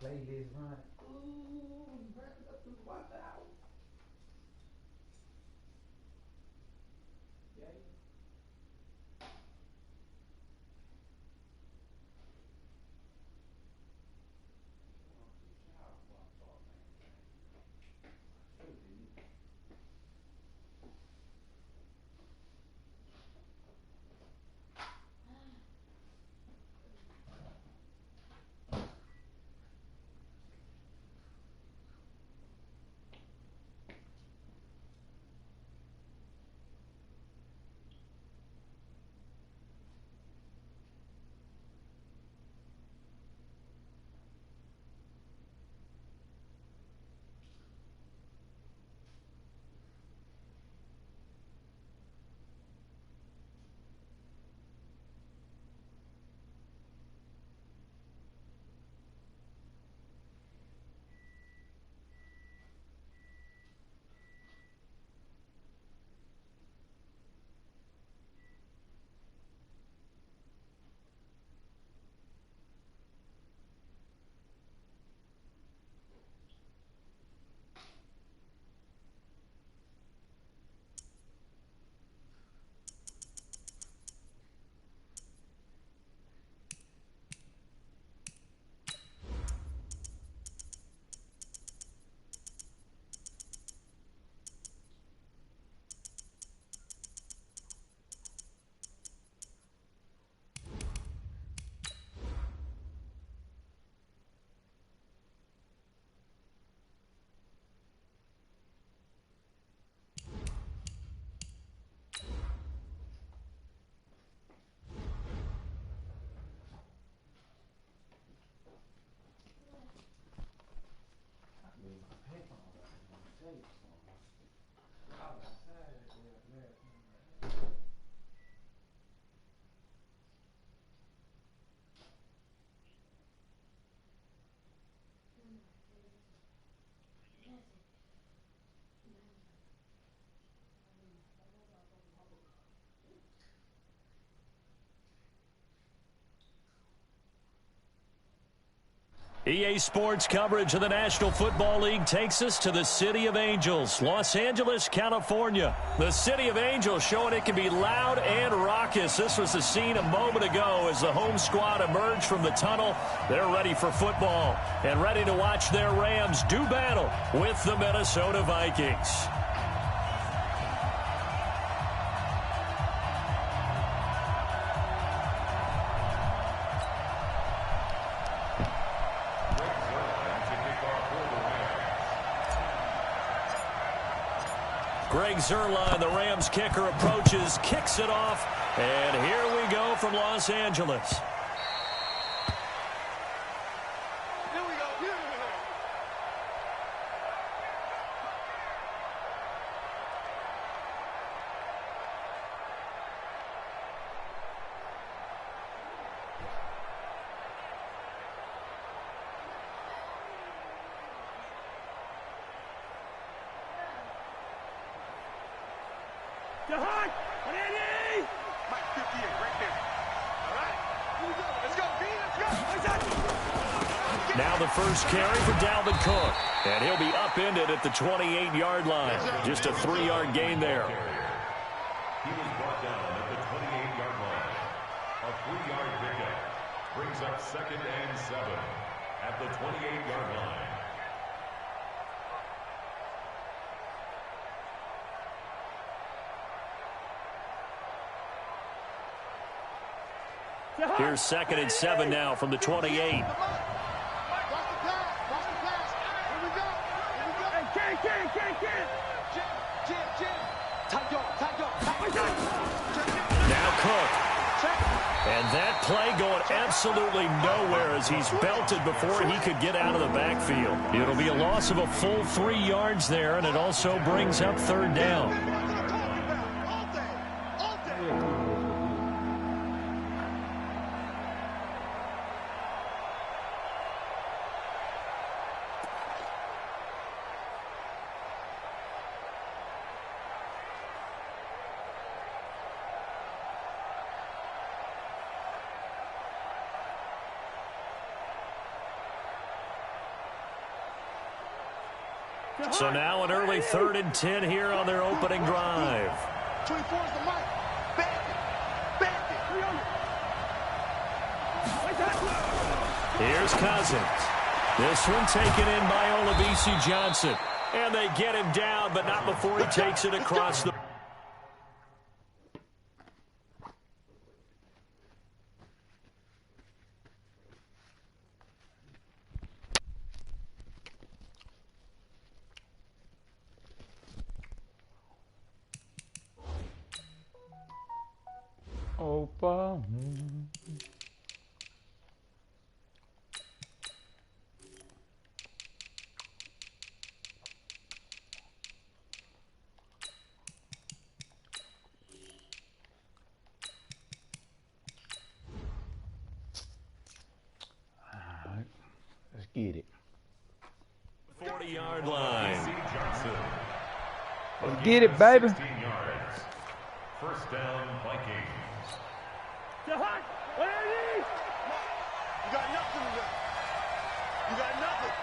made his run. Ooh, he ran it up to the White House. Yeah. EA Sports coverage of the National Football League takes us to the City of Angels, Los Angeles, California. The City of Angels showing it can be loud and raucous. This was the scene a moment ago as the home squad emerged from the tunnel. They're ready for football and ready to watch their Rams do battle with the Minnesota Vikings. Greg Zuerlein, the Rams kicker, approaches, kicks it off, and here we go from Los Angeles. Here we go. Hard. Ready? Mike 58 right there. All right. Here we go. Let's go, B. Let's go. Now the first carry for Dalvin Cook. And he'll be upended at the 28-yard line. Just a 3-yard gain there. He was brought down at the 28-yard line. A 3-yard pickup brings up 2nd and 7 at the 28-yard line. Here's 2nd and 7 now from the 28. Now Cook. And that play going absolutely nowhere as he's belted before he could get out of the backfield. It'll be a loss of a full 3 yards there, and it also brings up 3rd down. So now an early 3rd and 10 here on their opening drive. 24 is the mic. Here's Cousins. This one taken in by Olabisi Johnson. And they get him down, but not before he takes it across the... Opa. Alright, let's get it. 40-yard line. Let's get it, baby. 16 yards. First down, Vikings. You got nothing to do. You got nothing.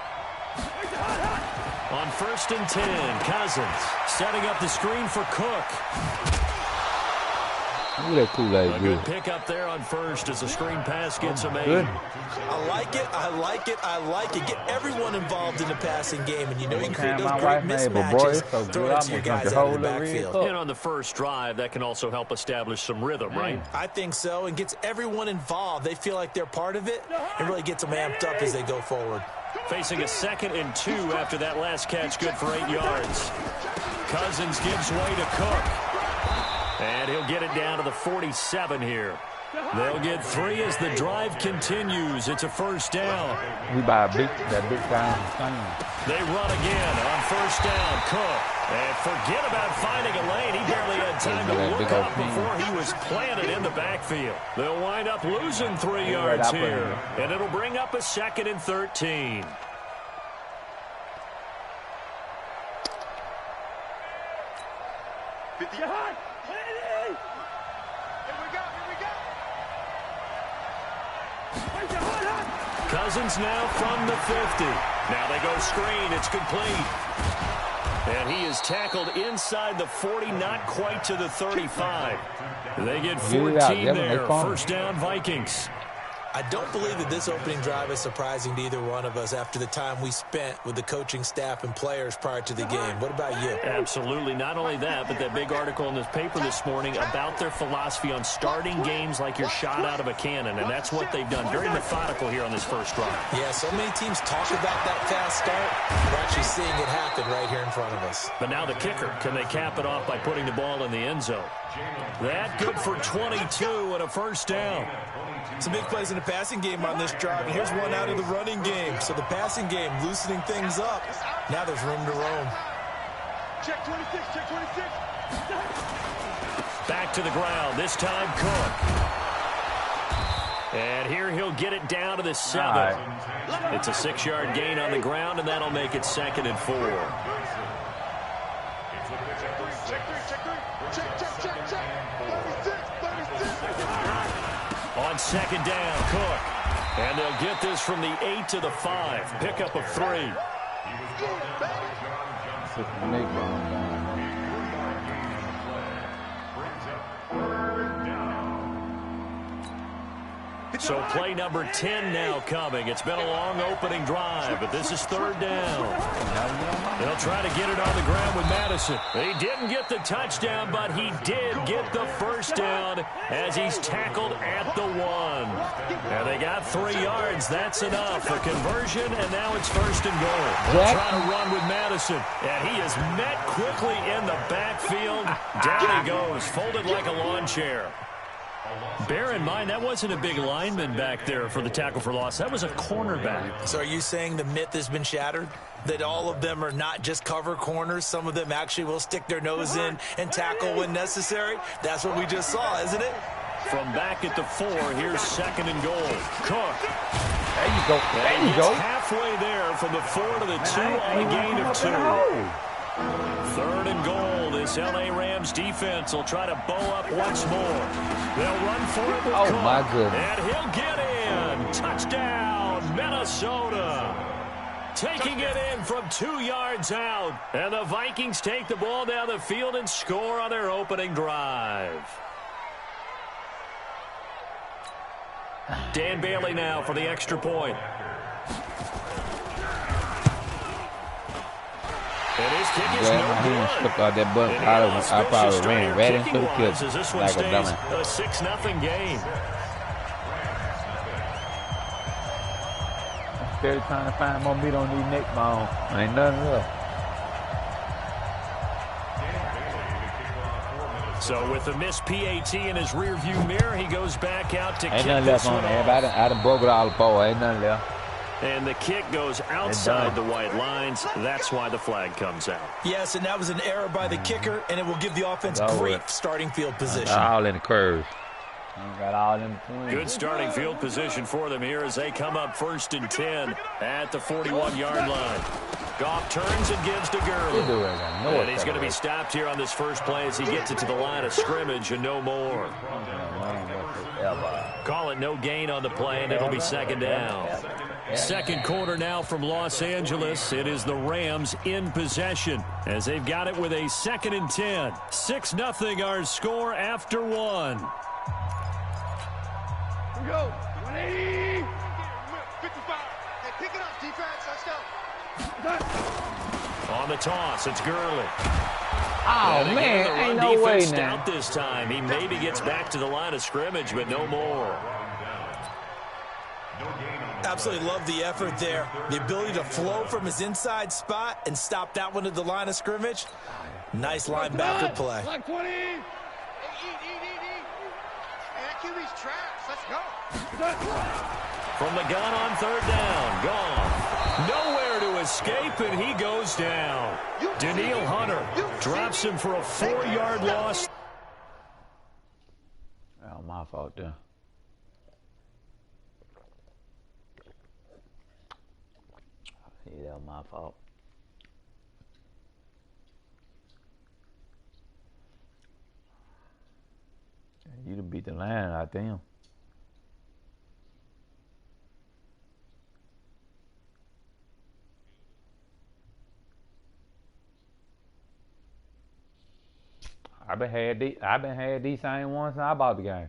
On 1st and 10, Cousins setting up the screen for Cook. Look at that Kool-Aid. A good pick up there on 1st as the screen pass gets him 8. Good. I like it, I like it, I like it. Get everyone involved in the passing game, and you know you create those My great wife made, but boy, it's so mismatches. good. Throw it to your guys out of the backfield. And on the first drive, that can also help establish some rhythm, right? I think so, and gets everyone involved. They feel like they're part of it, and really gets them amped up as they go forward. Facing a 2nd and 2 after that last catch, good for 8 yards. Cousins gives way to Cook. And he'll get it down to the 47 here. They'll get 3 as the drive continues. It's a first down. We buy a that big time thing. They run again on first down. Cook. And forget about finding a lane. He barely had time to look up before he was planted in the backfield. They'll wind up losing 3 yards here. And it'll bring up a 2nd and 13. Cousins now from the 50. Now they go screen. It's complete. And he is tackled inside the 40, not quite to the 35. They get 14 there. First down, Vikings. I don't believe that this opening drive is surprising to either one of us after the time we spent with the coaching staff and players prior to the game. What about you? Absolutely. Not only that, but that big article in this paper this morning about their philosophy on starting games like you're shot out of a cannon, and that's what they've done. Very methodical here on this first drive. Yeah, so many teams talk about that fast start. We're actually seeing it happen right here in front of us. But now the kicker. Can they cap it off by putting the ball in the end zone? That good for 22 and a first down. Some big plays in the passing game on this drive, and here's one out of the running game. So the passing game loosening things up. Now there's room to roam. Check 26, check 26. Back to the ground, this time Cook. And here he'll get it down to the 7. Right. It's a 6-yard gain on the ground, and that'll make it 2nd and 4. On 2nd down, Cook. And they'll get this from the 8 to the 5. Pickup of 3. So play number 10 now coming. It's been a long opening drive, but this is 3rd down. They'll try to get it on the ground with Madison. He didn't get the touchdown, but he did get the first down as he's tackled at the 1. And they got 3 yards. That's enough. A conversion, and now it's 1st and goal. They'll try to run with Madison, and he is met quickly in the backfield. Down he goes, folded like a lawn chair. Bear in mind, that wasn't a big lineman back there for the tackle for loss. That was a cornerback. So are you saying the myth has been shattered? That all of them are not just cover corners? Some of them actually will stick their nose in and tackle when necessary? That's what we just saw, isn't it? From back at the 4, here's 2nd and goal. Cook. There you go. There you go. Halfway there from the 4 to the 2 on a gain of 2. 3rd and goal. This L.A. Rams defense will try to bow up once more. They'll run for it with Cook. My goodness. And he'll get in. Touchdown, Minnesota. taking it in from 2 yards out. And the Vikings take the ball down the field and score on their opening drive. Dan Bailey now for the extra point. And his kick is no good. Stuck out that butt. I probably ran right into the kick like a dummy. A 6-0 game. I'm still trying to find more meat on these neck bones. Ain't nothing left. So with the missed PAT in his rearview mirror, he goes back out to Ain't kick nothing this left on one there. off. I done broke it all apart. Ain't nothing left. And the kick goes outside the white lines. That's why the flag comes out. Yes, and that was an error by the kicker, and it will give the offense great starting field position. All in the curves. Got all in between. Good starting field position for them here as they come up 1st and 10 at the 41-yard line. Goff turns and gives to Gurley. And he's going to be stopped here on this first play as he gets it to the line of scrimmage and no more. Call it no gain on the play, and it'll be 2nd down. Second quarter now from Los Angeles. It is the Rams in possession as they've got it with a 2nd and 10. 6-0 our score after 1. Here we go. 180. 55. Hey, pick it up, defense. Let's go. On the toss, it's Gurley. Oh, and man, again, ain't the no run way defense now. stout this time. He maybe gets back to the line of scrimmage, but no more. Absolutely love the effort there. The ability to flow from his inside spot and stop that one at the line of scrimmage. Nice linebacker play. Like 20. Hey, eat. Hey, that QB's trash. Let's go. From the gun on 3rd down, gone. Nowhere to escape, and he goes down. Daniil Hunter drops him for a 4-yard loss. Oh, my fault there. Yeah, that was my fault. You done beat the line out there. I've been had these same ones since I bought the game.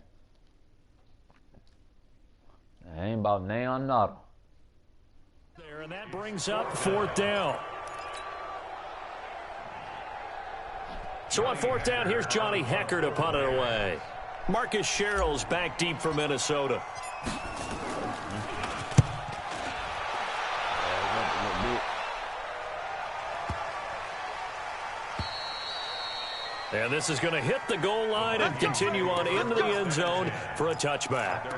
I ain't bought nay on another. There, and that brings up 4th down. So on 4th down, here's Johnny Hecker to punt it away. Marcus Sherrill's back deep for Minnesota. And this is going to hit the goal line and continue on into the end zone for a touchback.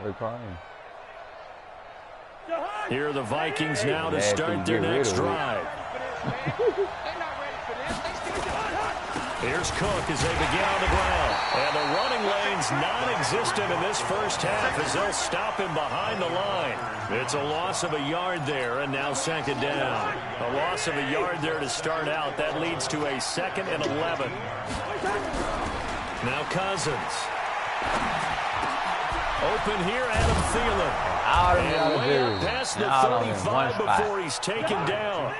They're crying. Here are the Vikings now to start their next drive. Here's Cook as they begin on the ground. And the running lane's non-existent in this first half as they'll stop him behind the line. It's a loss of a yard there, and now 2nd down. A loss of a yard there to start out. That leads to a 2nd and 11. Now Cousins. Open here, Adam Thielen. And way up past the 35 before he's taken down.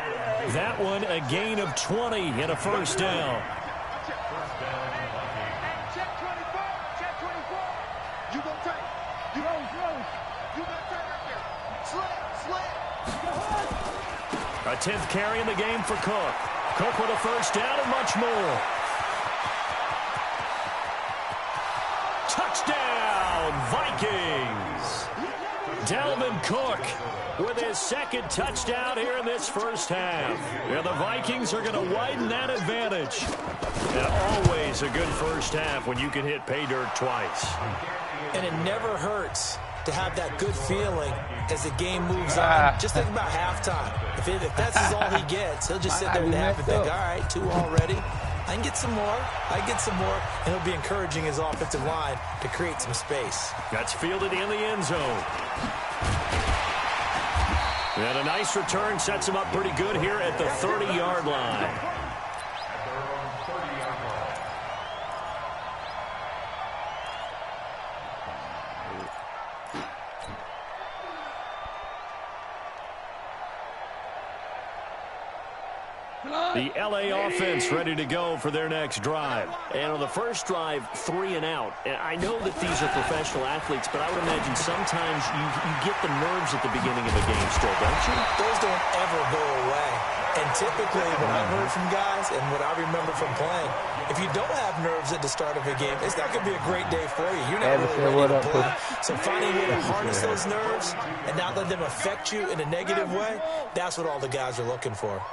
That one a gain of 20 and a 1st down. Check 24. Check 24. You go tight. You go close. You go tight right there. Slip. A 10th carry in the game for Cook. Cook with a 1st down and much more. Touchdown, Vikings! Dalvin Cook with his 2nd touchdown here in this first half. And the Vikings are going to widen that advantage. And always a good first half when you can hit pay dirt twice. And it never hurts to have that good feeling as the game moves on. Just think about halftime. If that's all he gets, he'll just sit there and have and think, all right, 2 already. I can get some more. And he'll be encouraging his offensive line to create some space. That's fielded in the end zone. And a nice return sets him up pretty good here at the 30-yard line. The LA offense ready to go for their next drive. And on the first drive, 3 and out. And I know that these are professional athletes, but I would imagine sometimes you get the nerves at the beginning of a game still, don't you? Those don't ever go away. And typically, what I've heard from guys and what I remember from playing, if you don't have nerves at the start of a game, it's not going to be a great day for you. You're not really ready to play. So finding a way to harness those nerves and not let them affect you in a negative way, that's what all the guys are looking for.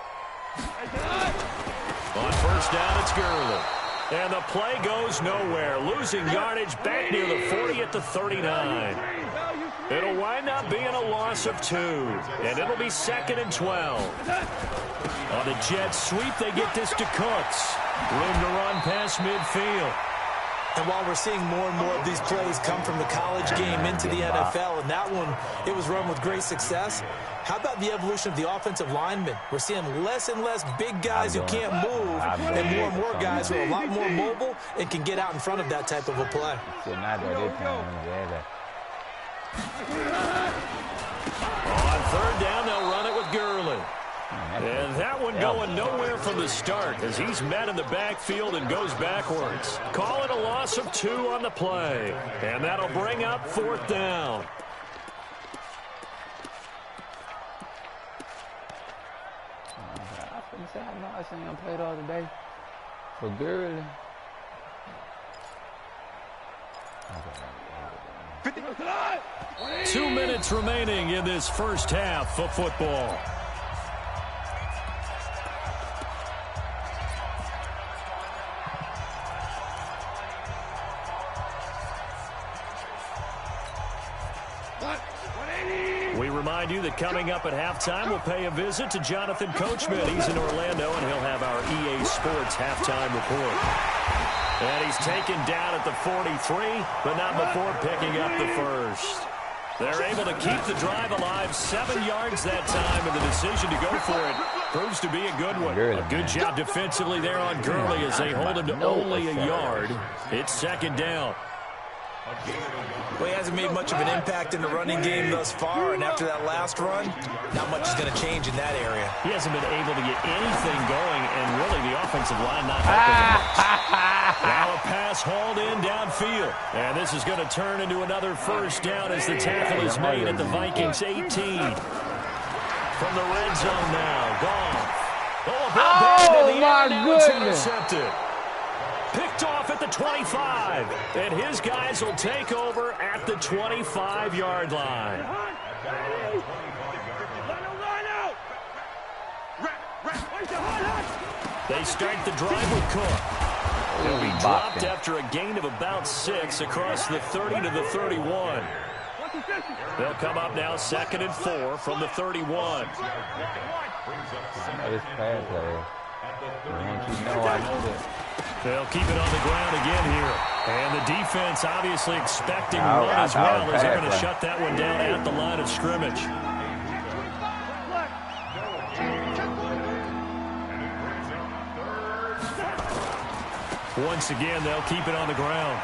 On first down, it's Gurley. And the play goes nowhere. Losing yardage back near the 40 at the 39. It'll wind up being a loss of 2. And it'll be 2nd and 12. On the jet sweep, they get this to Cooks. Room to run past midfield. And while we're seeing more and more of these plays come from the college game into the NFL, and that one, it was run with great success, how about the evolution of the offensive linemen? We're seeing less and less big guys who can't move and more guys who are a lot more mobile and can get out in front of that type of a play. On third down, they'll run it with Gurley. And that one going nowhere from the start as he's met in the backfield and goes backwards. Call it a loss of 2 on the play. And that'll bring up 4th down. I seen him play the other day for Gurley. 2 minutes remaining in this first half of football. We remind you that coming up at halftime, we'll pay a visit to Jonathan Coachman. He's in Orlando, and he'll have our EA Sports halftime report. And he's taken down at the 43, but not before picking up the first. They're able to keep the drive alive, 7 yards that time, and the decision to go for it proves to be a good one. A good job defensively there on Gurley as they hold him to only a yard. It's 2nd down. Well, he hasn't made much of an impact in the running game thus far, and after that last run, not much is going to change in that area. He hasn't been able to get anything going, and really the offensive line not helping him. Now a pass hauled in downfield, and this is going to turn into another first down as the tackle is made at the Vikings 18. From the red zone now, Goff. Oh, my goodness. Intercepted. Picked off at the 25, and his guys will take over at the 25-yard line. They start the drive with Cook. He'll be dropped after a gain of about 6 across the 30 to the 31. They'll come up now 2nd and 4 from the 31. This pass play. I know that. They'll keep it on the ground again here. And the defense obviously expecting run as well as they're going to shut that one down at the line of scrimmage. Once again, they'll keep it on the ground.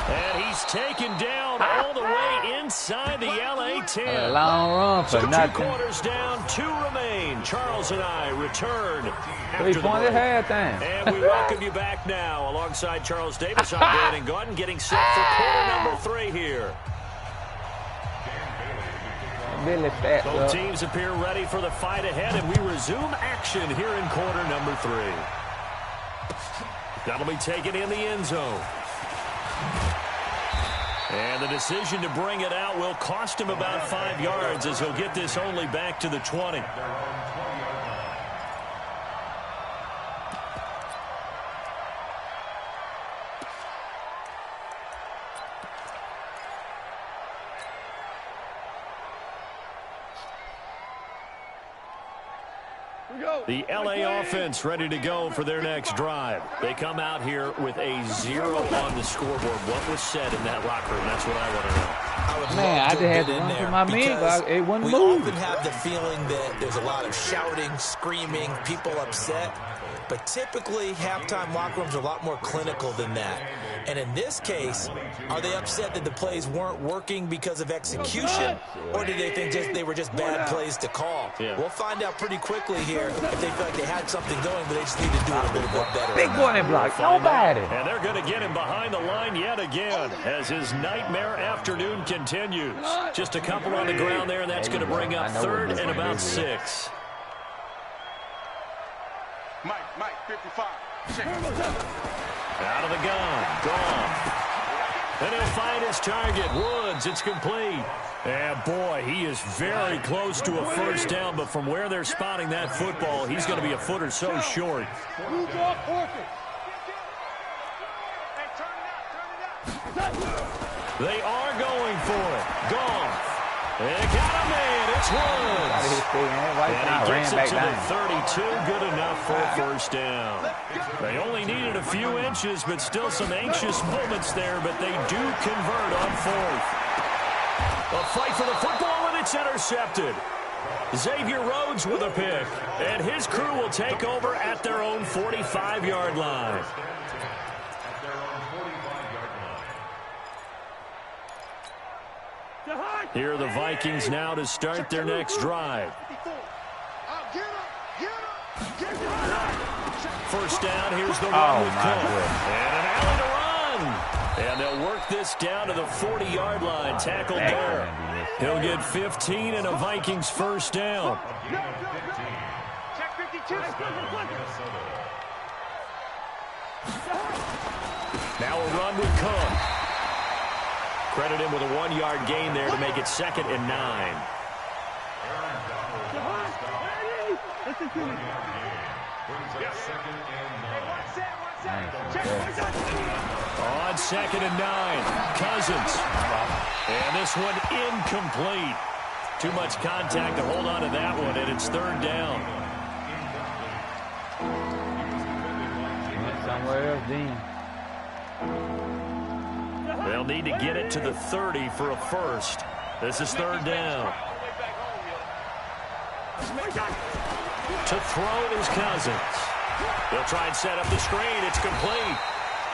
And he's taken down all the way inside the LA 10. A long run for nothing. 2 quarters down, 2 remain. Charles and I return after the 3-point break. halftime. And we welcome you back now alongside Charles Davis. I'm Brandon Gordon getting set for quarter number 3 here. Both teams appear ready for the fight ahead, and we resume action here in quarter number 3. That'll be taken in the end zone. And the decision to bring it out will cost him about 5 yards as he'll get this only back to the 20. The LA offense ready to go for their next drive. They come out here with a 0 on the scoreboard. What was said in that locker room? That's what I want to know. Man, I just had to run for my man, but it wouldn't we move. often have the feeling that there's a lot of shouting, screaming, people upset. But typically, halftime locker rooms are a lot more clinical than that. And in this case, are they upset that the plays weren't working because of execution, or do they think they were just bad plays to call? Yeah. We'll find out pretty quickly here if they feel like they had something going, but they just need to do it a little bit better. Big boy block. Nobody. And they're going to get him behind the line yet again as his nightmare afternoon continues. Just a couple on the ground there, and that's going to bring up 3rd and about 6. Mike, 55. Out of the gun. Goff. And he'll find his target. Woods, it's complete. And, boy, he is very close to a first down, but from where they're spotting that football, he's going to be a foot or so short. They are going for it. Goff. They got a man. It's Woods. And he gets it to the 32. Good enough for a first down. They only needed a few inches, but still some anxious moments there, but they do convert on 4th. A fight for the football, and it's intercepted. Xavier Rhodes with a pick, and his crew will take over at their own 45-yard line. Here are the Vikings now to start their next drive. First down, here's the run with Cook. And an alley to run. And they'll work this down to the 40-yard line. Tackled there. He'll get 15 and a Vikings first down. Check 52. Now a run with Cook. Credit him with a 1-yard gain there to make it 2nd and 9. On 2nd and 9, Cousins. And this one incomplete. Too much contact to hold on to that one, and it's 3rd down. Somewhere else, Dean. They'll need to get it to the 30 for a first. This is 3rd down. To throw is Cousins. They'll try and set up the screen. It's complete.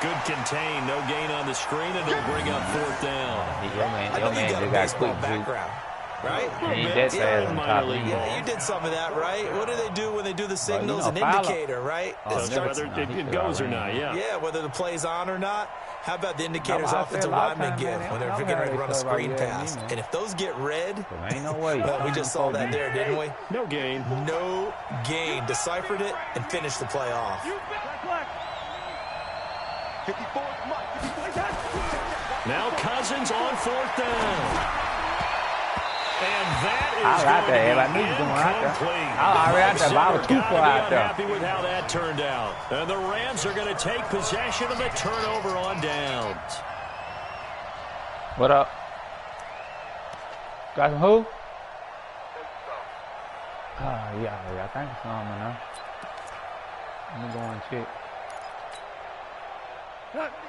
Good contain. No gain on the screen, and it'll bring up 4th down. Your man just got quick background, right? He ain't that fast on top of him. Yeah, you did some of that, right? What do they do when they do the signals? An indicator, right? Whether it goes or not, yeah. Yeah, whether the play's on or not. How about the indicators offensive linemen give when they're getting ready to run a screen pass? And if those get red, ain't no way. Well, we just saw that there, didn't we? No gain. No gain. Deciphered it and finished the play off. 54, Mike. Now Cousins on 4th down. And that is incomplete. I was too far out there. Happy with how that turned out. And the Rams are going to take possession of the turnover on downs. What up? Got some who? Yeah, I think it's on now. Let me go and check.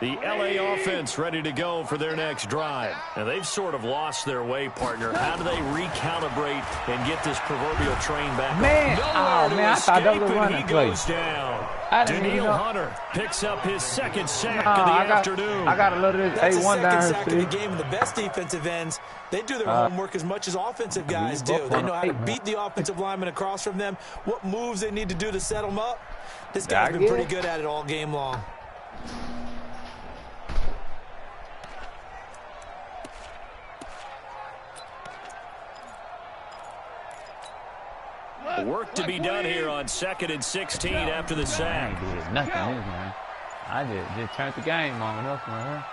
The LA offense ready to go for their next drive. And they've sort of lost their way, partner. How do they recalibrate and get this proverbial train back? Man, I thought that was a running play. Goes down. Daniil Hunter picks up his 2nd sack of the afternoon. I got a little bit That's A1 down the 2nd sack here. of the game. And the best defensive ends, they do their homework as much as offensive guys do. They know how to beat the offensive lineman across from them, what moves they need to do to set them up. This guy's been pretty good at it all game long. Work to be done here on 2nd and 16 after the sack. I ain't did nothing this man. I just turned the game on enough, man.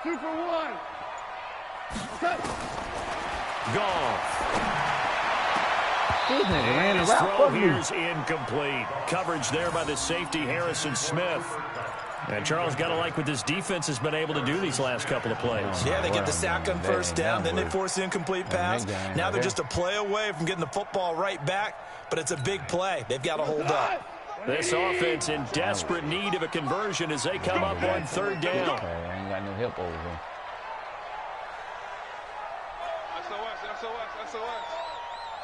2 for 1. Goff. This nigga ran His around. throw here's incomplete. Coverage there by the safety, Harrison Smith. And Charles got to like what this defense has been able to do these last couple of plays. Yeah, they get the sack on first down, then they force the incomplete pass. Now they're just a play away from getting the football right back, but it's a big play. They've got to hold up. This offense in desperate need of a conversion as they come up on 3rd down. Okay, I ain't got no help over here.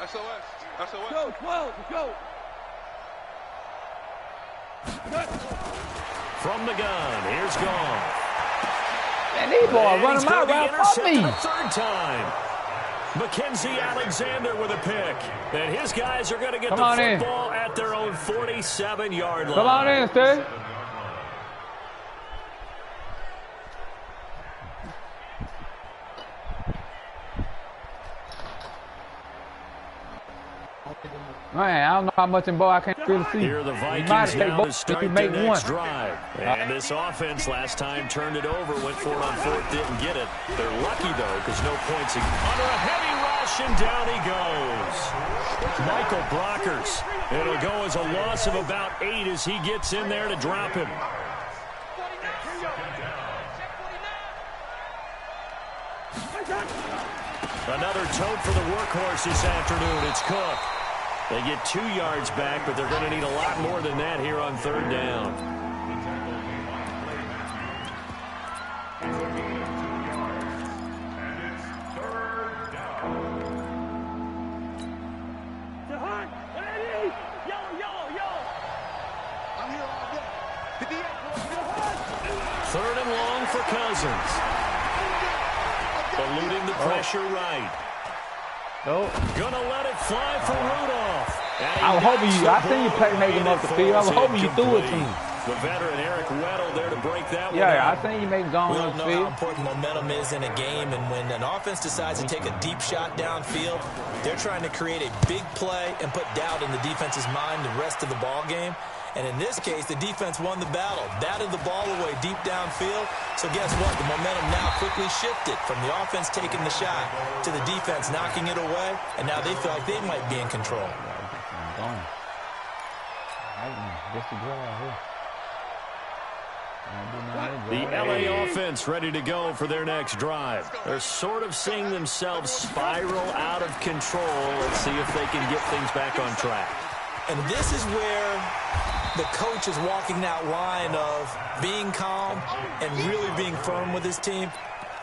SOS. Go, 12, go. From the gun, here's Goff. Man, these boys running my route for me. The third time. Mackenzie Alexander with a pick. And his guys are going to get the football at their own 47-yard line. Come on in, Steve. Man, I don't know how much in ball I can't really see. Here the Vikings now to start their next drive. And this offense last time turned it over, went for it on fourth, didn't get it. They're lucky, though, because no points. Under a heavy rush, and down he goes. Michael Brockers. It'll go as a loss of about 8 as he gets in there to drop him. Another tote for the workhorse this afternoon. It's Cook. They get 2 yards back, but they're going to need a lot more than that here on third down. Third and long for Cousins. Eluding the pressure right. Nope. Gonna let it fly for Rudolph. I was hoping you. I seen you make him up the field. I was hoping you threw it to him. The veteran Eric Weddle there to break that one. Yeah, I seen you make going up the field. We all know how important momentum is in a game, and when an offense decides to take a deep shot downfield, they're trying to create a big play and put doubt in the defense's mind the rest of the ball game. And in this case, the defense won the battle, batted the ball away deep downfield. So guess what? The momentum now quickly shifted from the offense taking the shot to the defense knocking it away, and now they feel like they might be in control. The LA offense ready to go for their next drive. They're sort of seeing themselves spiral out of control. Let's see if they can get things back on track. And this is where the coach is walking that line of being calm and really being firm with his team.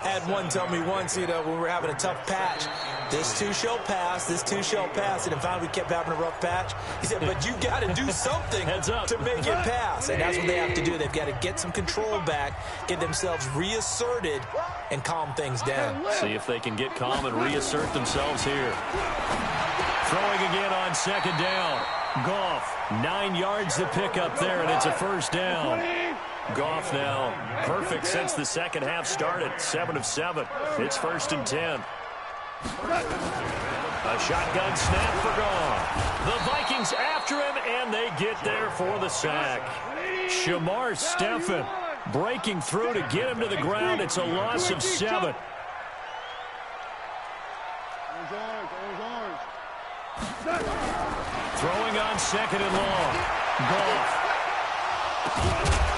Had one tell me once, when we were having a tough patch, this too shall pass, this too shall pass. And finally we kept having a rough patch. He said, but you got to do something to make it pass. And that's what they have to do. They've got to get some control back, get themselves reasserted, and calm things down. See if they can get calm and reassert themselves here. Throwing again on second down. Goff, 9 yards to pick up there, and it's a first down. Goff now perfect since the second half started, 7 of 7. It's 1st and 10. A shotgun snap for Goff. The Vikings after him, and they get there for the sack. Shamar Stephen breaking through to get him to the ground. It's a loss of 7. Throwing on second and long. Goff.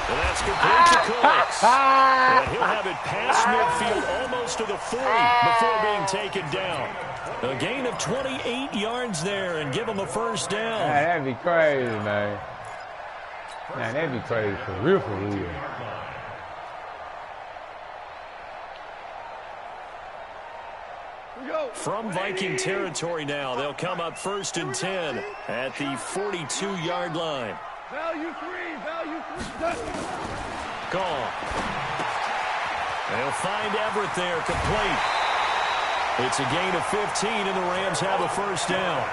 And that's complete to Cooks. And he'll have it past midfield almost to the 40 before being taken down. A gain of 28 yards there and give him a first down. Man, that'd be crazy, man. Man, that'd be crazy for real, for real. From Viking territory now, they'll come up 1st and 10 at the 42-yard line. Value 3. Gone. They'll find Everett there, complete. It's a gain of 15, and the Rams have a first down.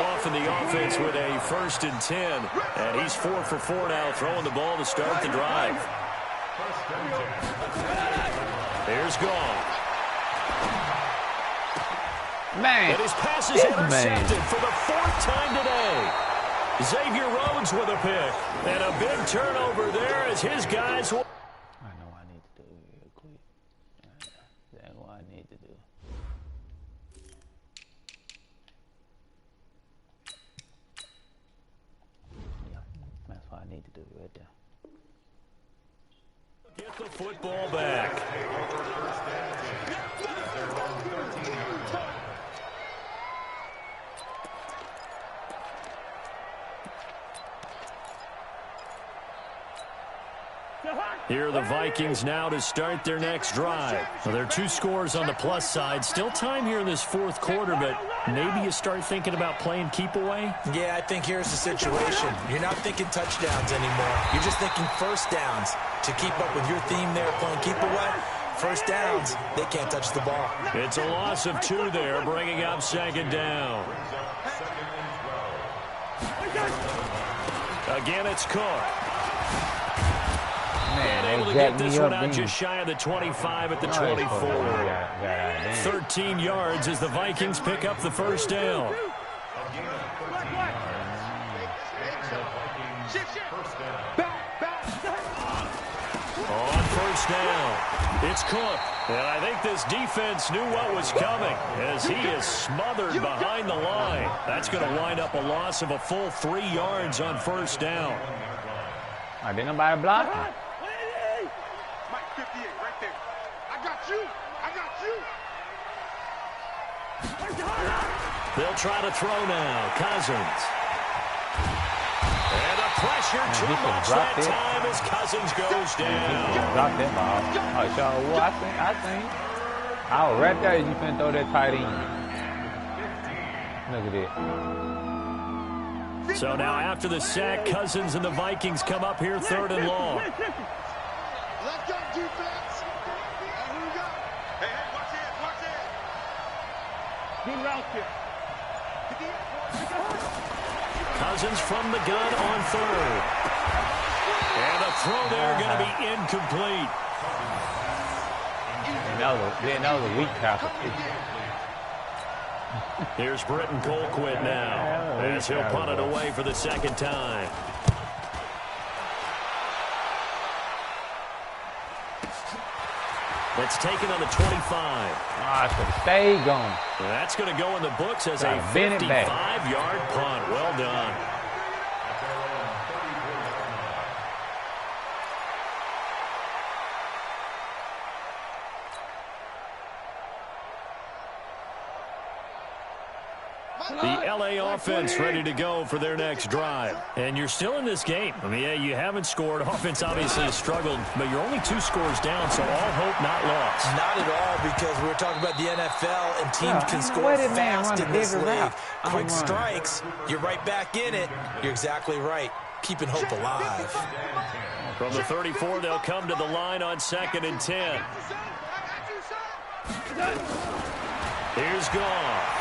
Off in the offense with a 1st and 10, and he's 4 for 4 now, throwing the ball to start the drive. Here's Goff. Man, and his pass is intercepted for the 4th time today. Xavier Rhodes with a pick. And a big turnover there as his guys... I know what I need to do real quick. That's what I need to do. Yeah, that's what I need to do right there. Get the football back. Here are the Vikings now to start their next drive. Well, there are 2 scores on the plus side. Still time here in this 4th quarter, but maybe you start thinking about playing keep away? Yeah, I think here's the situation. You're not thinking touchdowns anymore. You're just thinking first downs. To keep up with your theme there, playing keep away, first downs, they can't touch the ball. It's a loss of 2 there, bringing up 2nd down. Again, it's Cook. Man, able to get this one out just shy of the 25 at the 24. 13 yards as the Vikings pick up the first down. On first down, it's Cook. And I think this defense knew what was coming as he is smothered behind the line. That's going to wind up a loss of a full 3 yards on first down. Didn't nobody block him? Mike 58 right there. I got you. They'll try to throw now. Cousins. And the pressure too much that time as Cousins goes down. Drop that ball. Oh, sure. Well, I think. I was right there as you finna throw that tight end. Look at it. So now after the sack, Cousins and the Vikings come up here 3rd and long. Let's go, defense. Here we go. Hey, watch it. Good route here. Cousins from the gun on 3rd. And a throw there going to be incomplete. And that was a weak tackle. Here's Britton Colquitt now as he'll punt it away for the 2nd time. It's taken on the 25. It's going to stay going. That's going to go in the books as a 55-yard punt. Well done. The L.A. offense ready to go for their next drive. And you're still in this game. I mean, yeah, you haven't scored. Offense obviously has struggled, but you're only 2 scores down, so all hope not lost. Not at all, because we were talking about the NFL, and teams can score fast in this league. Quick strikes, you're right back in it. You're exactly right. Keeping hope alive. From the 34, they'll come to the line on 2nd and 10. Here's Goff.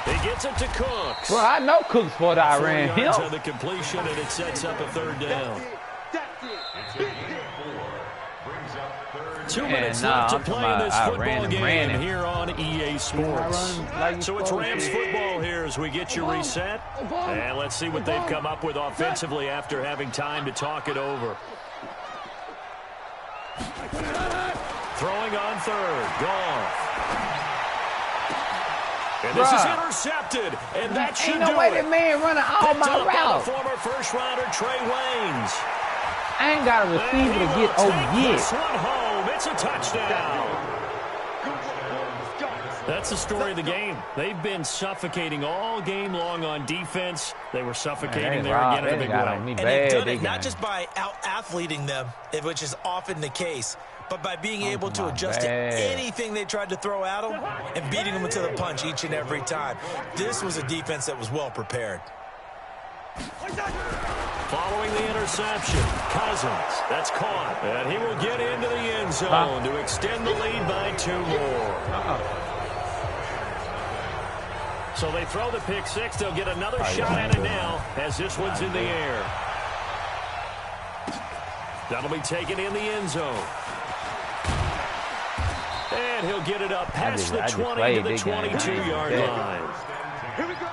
He gets it to Cooks. Well, I know Cooks for that I ran him. On the completion, and it sets up a 3rd down. 2 minutes left to play in this football game here on EA Sports. So it's Rams football here as we get you reset. And let's see what they've come up with offensively after having time to talk it over. Throwing on 3rd. Goff. And this is intercepted, and that should do it. Ain't no way that man running all my routes. Former first-rounder Trey Waynes. I ain't got a receiver to get this one home. It's a touchdown. That's the story of the game. They've been suffocating all game long on defense. They were suffocating there again in a big way. And they've done it not just by out-athleting them, which is often the case, but by being able to adjust to anything they tried to throw at them and beating them into the punch each and every time. This was a defense that was well prepared. Following the interception, Cousins, that's caught, and he will get into the end zone to extend the lead by 2 more. So they throw the pick 6. They'll get another shot at it now as this one's in the air. That'll be taken in the end zone. And he'll get it up past the 20 to the 22-yard line. Here we go.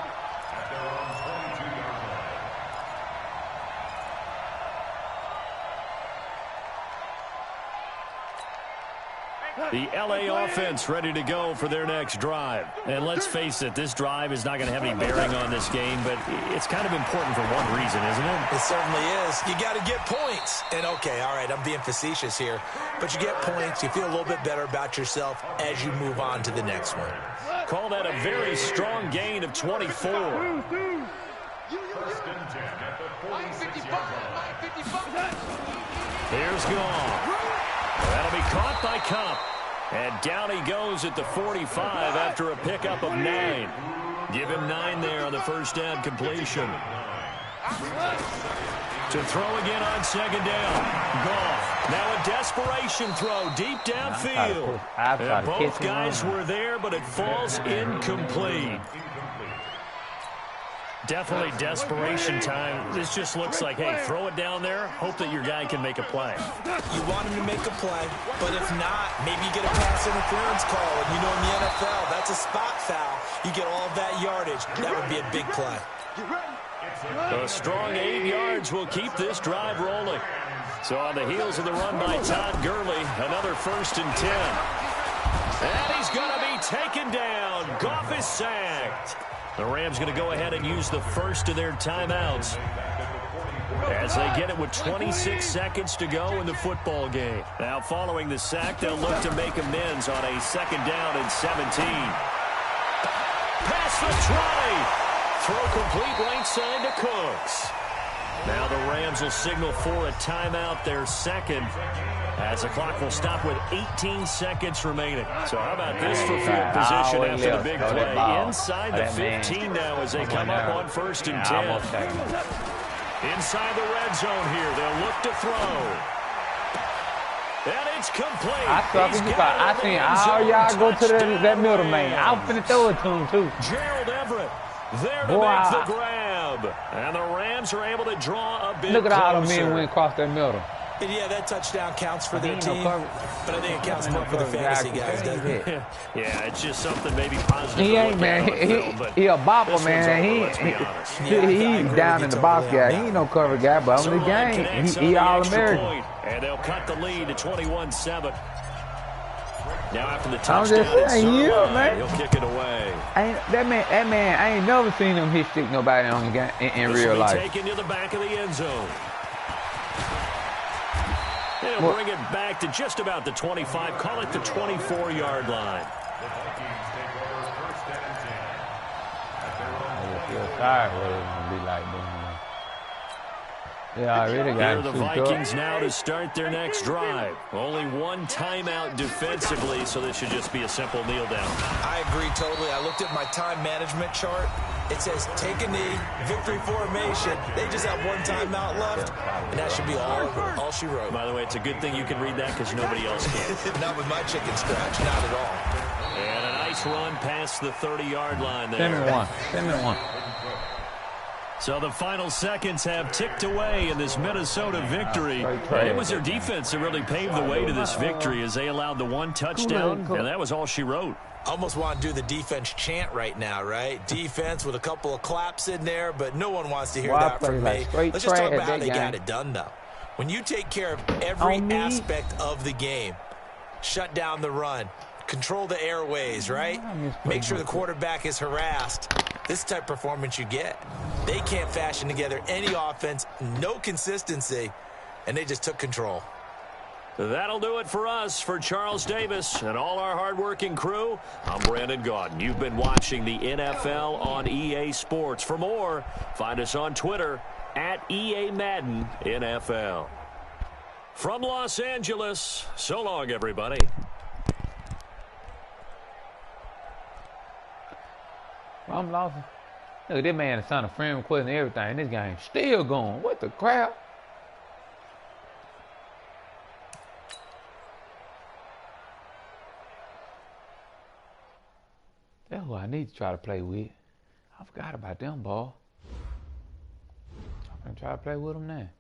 The L.A. offense ready to go for their next drive. And let's face it, this drive is not going to have any bearing on this game, but it's kind of important for one reason, isn't it? It certainly is. You got to get points. And, okay, all right, I'm being facetious here, but you get points. You feel a little bit better about yourself as you move on to the next one. Call that a very strong gain of 24. First and 10 at the 46-yard line. 55. Here's Goff. That'll be caught by Cup. And down he goes at the 45 after a pickup of 9. Give him 9 there on the first down completion. To throw again on second down. Goff. Now a desperation throw deep downfield. And both guys were there, but it falls incomplete. Definitely desperation time. This just looks like, hey, throw it down there, hope that your guy can make a play. You want him to make a play, but if not, maybe you get a pass interference call. And you know in the NFL, that's a spot foul. You get all of that yardage. That would be a big play. A strong 8 yards will keep this drive rolling. So on the heels of the run by Todd Gurley, another 1st and 10. And he's going to be taken down. Goff is sacked. The Rams going to go ahead and use the first of their timeouts as they get it with 26 seconds to go in the football game. Now, following the sack, they'll look to make amends on a 2nd down and 17. Pass the 20. Throw complete right side to Cooks. Now the Rams will signal for a timeout, their second, as the clock will stop with 18 seconds remaining. So how about this for field position after the big play? Inside the 15 now as they come up on 1st and 10. Inside the red zone here, they'll look to throw. And it's complete. I seen all y'all go to that middle man. I was finna throw it to him too. Gerald Everett there to make the grab. And the Rams are able to draw a bit Look at closer. all the men went across that middle. And yeah, that touchdown counts for their team, but I think it counts more for the fantasy guys, doesn't it? Yeah, it's just something maybe positive. He ain't, man. He a bopper, man. He down in the box guy. He ain't no cover guy, but on the game, he all-American. And they'll cut the lead to 21-7. Now after the I'm touchdown, just saying, man. He'll kick it away. That man, I ain't never seen him hit stick nobody on the game in real life. Taken to the back of the end zone. They'll bring it back to just about the 25. Call it the 24-yard line. The Vikings take over 1st and 10. I feel tired what it's going to be like doing that. Yeah, I really got Here are the Vikings now to start their next drive. Only one timeout defensively, so this should just be a simple kneel down. I agree totally. I looked at my time management chart. It says take a knee, victory formation. They just have one timeout left, and that should be all she wrote. By the way, it's a good thing you can read that because nobody else can. Not with my chicken scratch, not at all. And a nice run past the 30-yard line there. 10-1. So the final seconds have ticked away in this Minnesota victory. It was their defense that really paved the way to this victory as they allowed the one touchdown, and that was all she wrote. Almost want to do the defense chant right now, right? Defense with a couple of claps in there, but no one wants to hear that from me. Let's just talk about how they got it done, though. When you take care of every aspect of the game, shut down the run, control the airways, right? Make sure the quarterback is harassed. This type of performance you get. They can't fashion together any offense, no consistency, and they just took control. That'll do it for us. For Charles Davis and all our hardworking crew, I'm Brandon Gaudin. You've been watching the NFL on EA Sports. For more, find us on Twitter at EA Madden NFL. From Los Angeles, so long, everybody. I'm lost. Look at this man, the son of friend request and everything. This game still going. What the crap? That's who I need to try to play with. I forgot about them, ball. I'm gonna try to play with them now.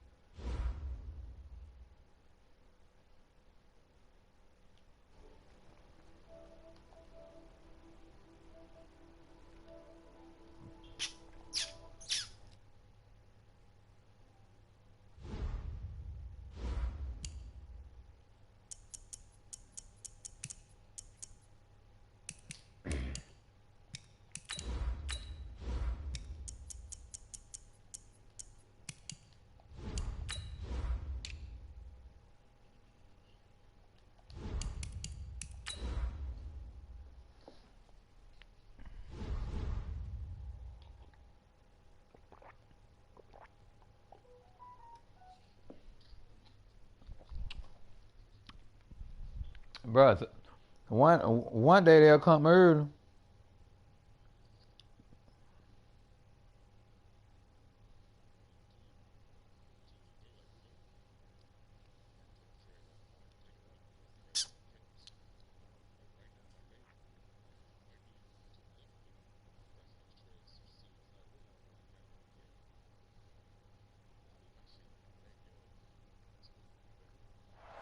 Brother, one day they'll come early.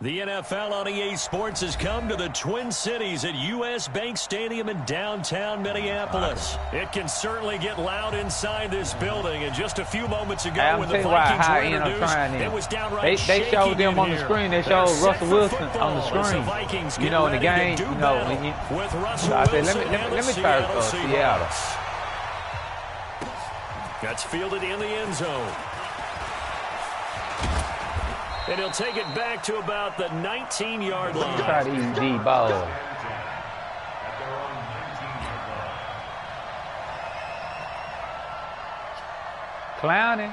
The NFL on EA Sports has come to the Twin Cities at U.S. Bank Stadium in downtown Minneapolis. It can certainly get loud inside this building. And just a few moments ago when the Vikings were introduced, it was downright shaky. They showed them on the screen. They showed Russell Wilson on the screen. You know, in the game, you know. With Russell I said, Wilson let me start Seattle. That's fielded in the end zone. And he'll take it back to about the 19-yard line. Try to eat deep ball. Clowning.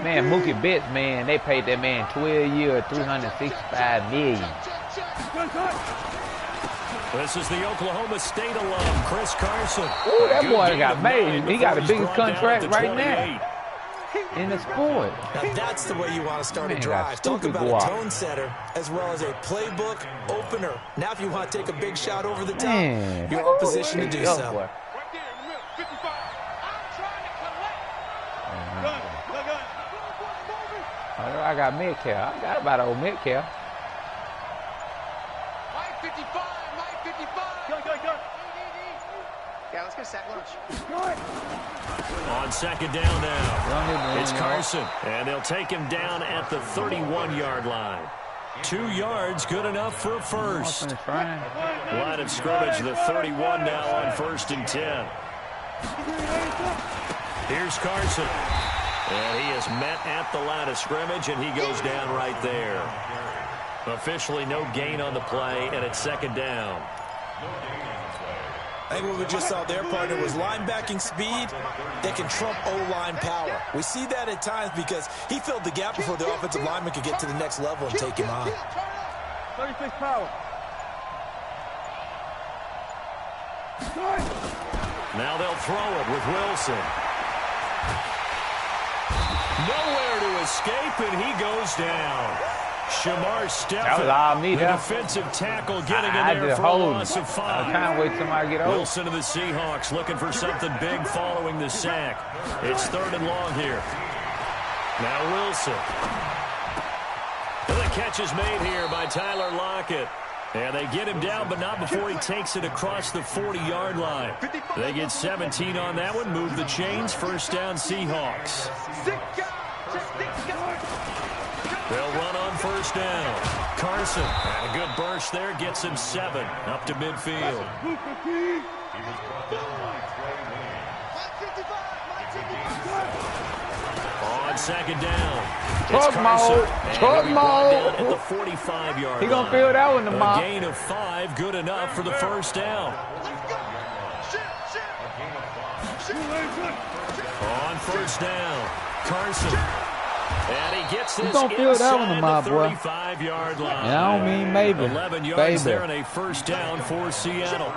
Man, Mookie Betts, man, they paid that man 12 years, $365 million. This is the Oklahoma State alum, Chris Carson. Ooh, that boy got made. He got the biggest contract right now in the sport. Now that's the way you want to start a drive. Talk about a tone setter as well as a playbook opener. Now if you want to take a big shot over the top, you're in position to do so. I got Metcalf. I got about old Metcalf. Mike 55, Mike 55. Go. Yeah, let's get a sack lunch. On second down now, it's Carson, and they'll take him down at the 31-yard line. 2 yards, good enough for a first. Line of scrimmage, the 31 now on 1st and 10. Here's Carson, and he is met at the line of scrimmage, and he goes down right there. Officially no gain on the play, and it's second down. I think what we just saw there, partner, was linebacking speed that can trump O-line power. We see that at times because he filled the gap before the offensive lineman could get to the next level and take him on. 36 power. Now they'll throw it with Wilson. Nowhere to escape, and he goes down. Shamar Stephen, the defensive tackle, getting in there for a loss of 5. I can't wait till somebody get over. Wilson of the Seahawks looking for something big following the sack. It's 3rd and long here. Now Wilson. And the catch is made here by Tyler Lockett. And they get him down, but not before he takes it across the 40-yard line. They get 17 on that one, move the chains, 1st down Seahawks. They'll run on 1st down. Carson, and a good burst there, gets him 7 up to midfield. On second down, it's Carson. Truck mode. At the 45-yard line. He gonna feel that one tomorrow. A gain of 5, good enough for the 1st down. On 1st down, Carson. And he gets this gonna feel that one inside the boy. 35-yard line. And I don't mean maybe. 11 yards there and a 1st down for Seattle.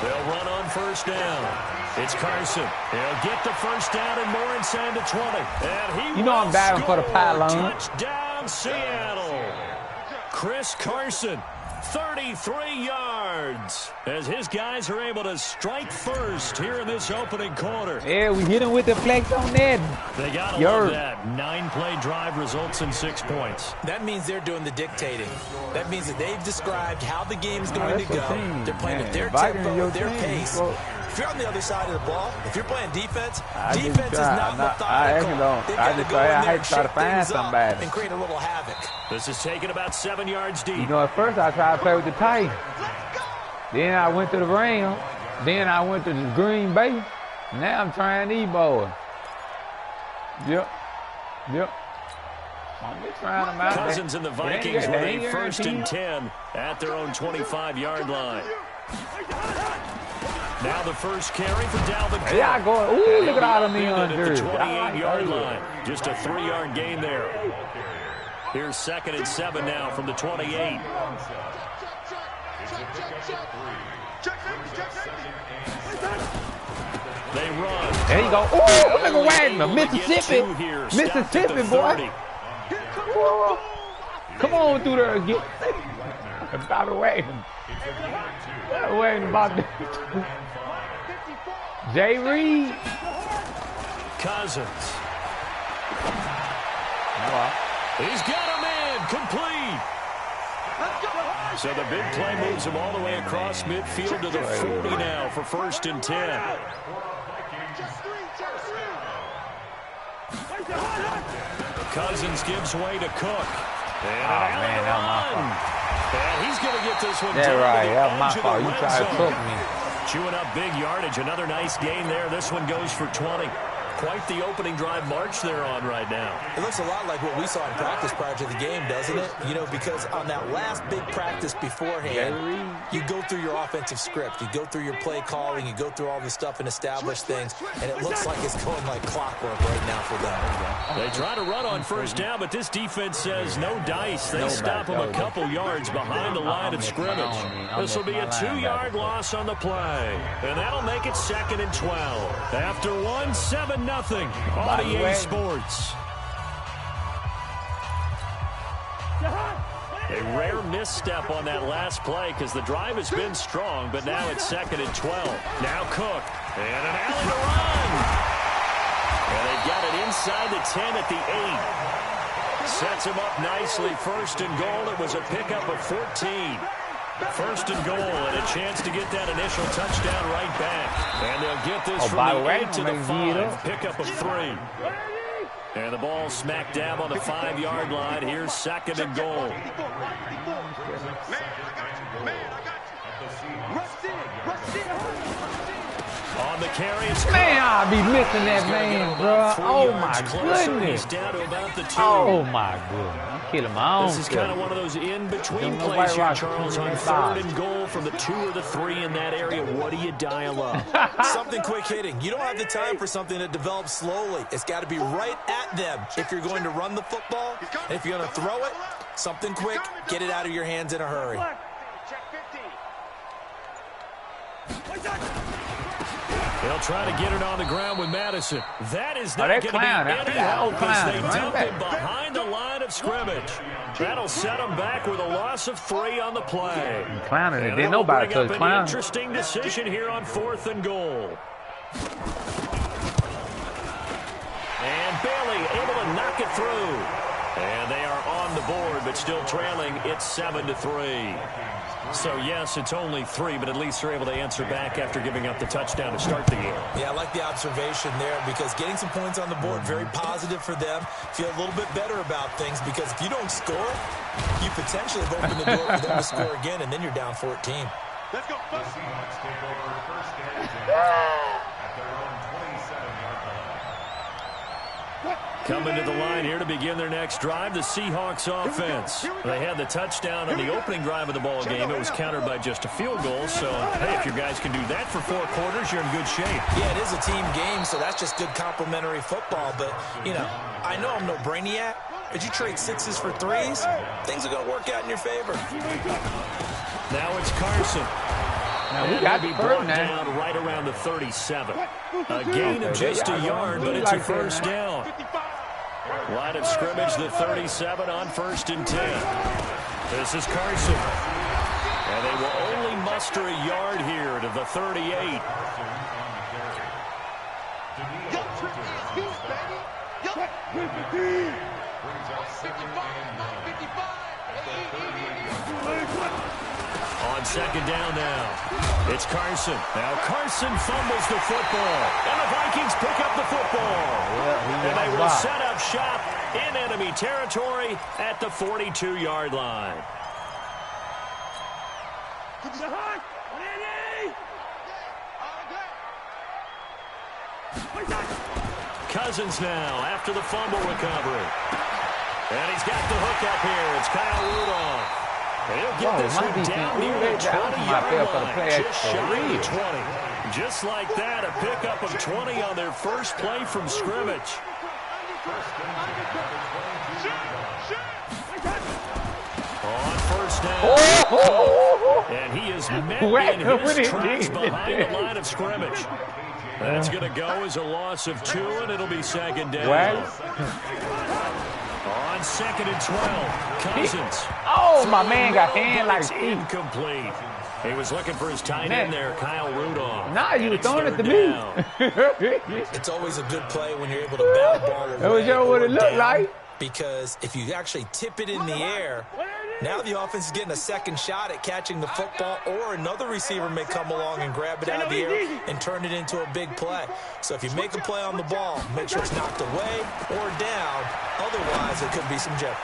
They'll run on 1st down. It's Carson. He'll get the 1st down and more inside the 20. And he I'm diving for the pylon. Touchdown, Seattle. Chris Carson, 33 yards, as his guys are able to strike first here in this opening quarter. Yeah, we hit him with the flex on that. They got to love that. 9-play drive results in 6 points. That means they're doing the dictating. That means that they've described how the game's going to go. They're playing at their tempo, their pace. If you're on the other side of the ball, if you're playing defense, defense is not methodical. They've got to go in there and shake things up and create a little havoc. This is taken about 7 yards deep. At first I tried to play with the Titans. Then I went to the Rams. Then I went to the Green Bay. Now I'm trying these boys. Yep. I'm just trying them out. Cousins and the Vikings with a 1st and 10 at their own 25-yard line. Now the first carry for Dalvin Cook. Yeah, go. Ooh, look at all of me on the 28-yard line. Just a 3-yard gain there. Here's 2nd and 7 now from the 28. They run. There you go. Oh, look at Wagner. Mississippi. Mississippi, boy. Whoa. Come on through there again. About to Wagner. Wagner about to. Jay Reed. Cousins. He's got him in. Complete. So the big play moves him all the way across midfield to the 40 now for 1st and 10. Cousins gives way to Cook. And man, that was my fault. And he's going to get this one That's down right. to the That was my edge of fault. the You red tried to zone. cook me. Chewing up big yardage. Another nice gain there. This one goes for 20. Quite the opening drive march they're on right now. It looks a lot like what we saw in practice prior to the game, doesn't it? You know, because on that last big practice beforehand, you go through your offensive script. You go through your play calling. You go through all the stuff and establish things. And it looks like it's going like clockwork right now for them. They try to run on 1st down, but this defense says no dice. They stop them a couple yards behind the line of scrimmage. This will be a 2-yard loss on the play. And that'll make it 2nd and 12. After 7-0 on EA Sports. A rare misstep on that last play because the drive has been strong, but now it's 2nd and 12. Now Cook. And an alley to run. And they've got it inside the 10 at the 8. Sets him up nicely. 1st and goal. It was a pickup of 14. 1st and goal and a chance to get that initial touchdown right back. And they'll get this from the 8 to the 5. Pickup of 3. And the ball smack dab on the 5-yard line. Here's 2nd and goal. On the carry, it's Man, I'll be missing that man, bro. Oh, my goodness. Down to about the 2. Oh, my goodness. I'm killing my own. This is kind of one of those in-between plays here, Charles, on 3rd and goal from the 2 or the 3 in that area. What do you dial up? Something quick hitting. You don't have the time for something that develops slowly. It's got to be right at them if you're going to run the football. And if you're going to throw it, something quick, get it out of your hands in a hurry. They'll try to get it on the ground with Madison. That is not going to be any help as they dump him behind the line of scrimmage. That'll set them back with a loss of 3 on the play. Clowning it. And Didn't that will nobody bring up touch an clown. interesting decision here on 4th and goal. And Bailey able to knock it through. And they are on the board, but still trailing. It's 7-3. So, yes, it's only 3, but at least they're able to answer back after giving up the touchdown to start the game. Yeah, I like the observation there because getting some points on the board, very positive for them. Feel a little bit better about things because if you don't score, you potentially have opened the door for them to score again, and then you're down 14. Let's go. The Seahawks take over 1st and 10 at their own 27-yard line. Coming to the line here to begin their next drive, the Seahawks offense. They had the touchdown on the opening drive of the ball game. It was countered by just a field goal. So, hey, if your guys can do that for 4 quarters, you're in good shape. Yeah, it is a team game, so that's just good complementary football. But, you know, I know I'm no brainiac, but you trade 6s for 3s, things are going to work out in your favor. Now it's Carson. Now we got be the brought first now. down right around the 37. A gain of just a yard, but it's a 1st down. Line of scrimmage, the 37 on 1st and 10. This is Carson. And they will only muster a yard here to the 38. On 2nd down now. It's Carson. Now Carson fumbles the football. And the Vikings pick up the football. And they will set up shop in enemy territory at the 42-yard line. Cousins now after the fumble recovery. And he's got the hook up here. It's Kyle Rudolph. He'll get this one down near the 20-yard line, just shy of the 20. Just like that, a pickup of 20 on their first play from scrimmage. On first down. Oh! And he is met in his tracks behind the line of scrimmage. That's going to go as a loss of 2, and it'll be second down. On second and 12, Cousins. Oh, my man got hand like feet. Incomplete. He was looking for his tight end there, Kyle Rudolph. Nah, you were throwing it to me. It's always a good play when you're able to bat a ball away. That was just what it looked like. Because if you actually tip it in the air, now the offense is getting a second shot at catching the football, or another receiver may come along and grab it out of the air and turn it into a big play. So if you make a play on the ball, make sure it's knocked away or down. Otherwise, it could be some jeopardy.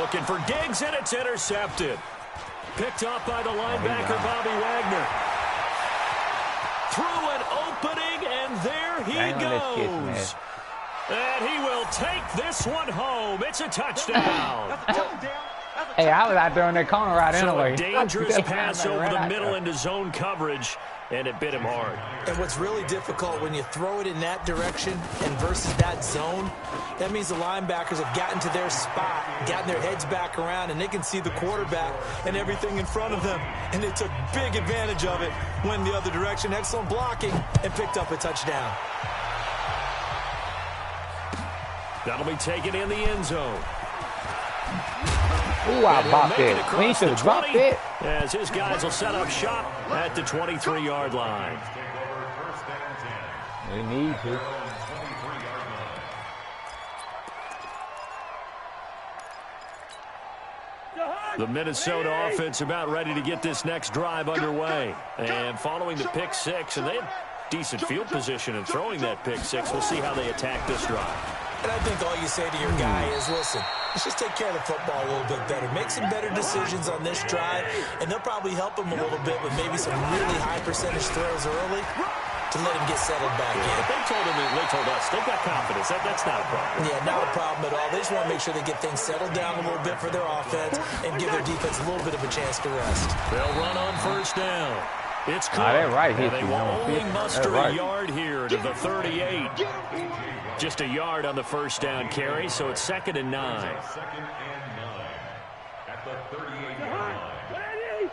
Looking for Diggs, and it's intercepted. Picked off by the linebacker, Bobby Wagner. Through an opening, and there he goes. And he will take this one home. It's a touchdown. Hey, I was out there on that corner right anyway. A dangerous pass over the middle into zone coverage, and it bit him hard. And what's really difficult when you throw it in that direction and versus that zone, that means the linebackers have gotten to their spot, gotten their heads back around, and they can see the quarterback and everything in front of them. And they took big advantage of it, went the other direction, excellent blocking, and picked up a touchdown. That'll be taken in the end zone. Ooh, I bopped it. We should have dropped it. As his guys will set up shop at the 23-yard line. They need to. The Minnesota offense about ready to get this next drive underway. And following the pick six, and they had decent field position in throwing that pick six. We'll see how they attack this drive. And I think all you say to your guy is, listen, let's just take care of the football a little bit better. Make some better decisions on this drive, and they'll probably help him a little bit with maybe some really high percentage throws early to let him get settled back in. They told us they've got confidence. That's not a problem. Yeah, not a problem at all. They just want to make sure they get things settled down a little bit for their offense and give their defense a little bit of a chance to rest. They'll run on first down. It's cool. Right, and they will only muster a yard here to the 38. Just a yard on the first down carry, so it's 2nd and 9. 2nd and 9 at the 38-yard line.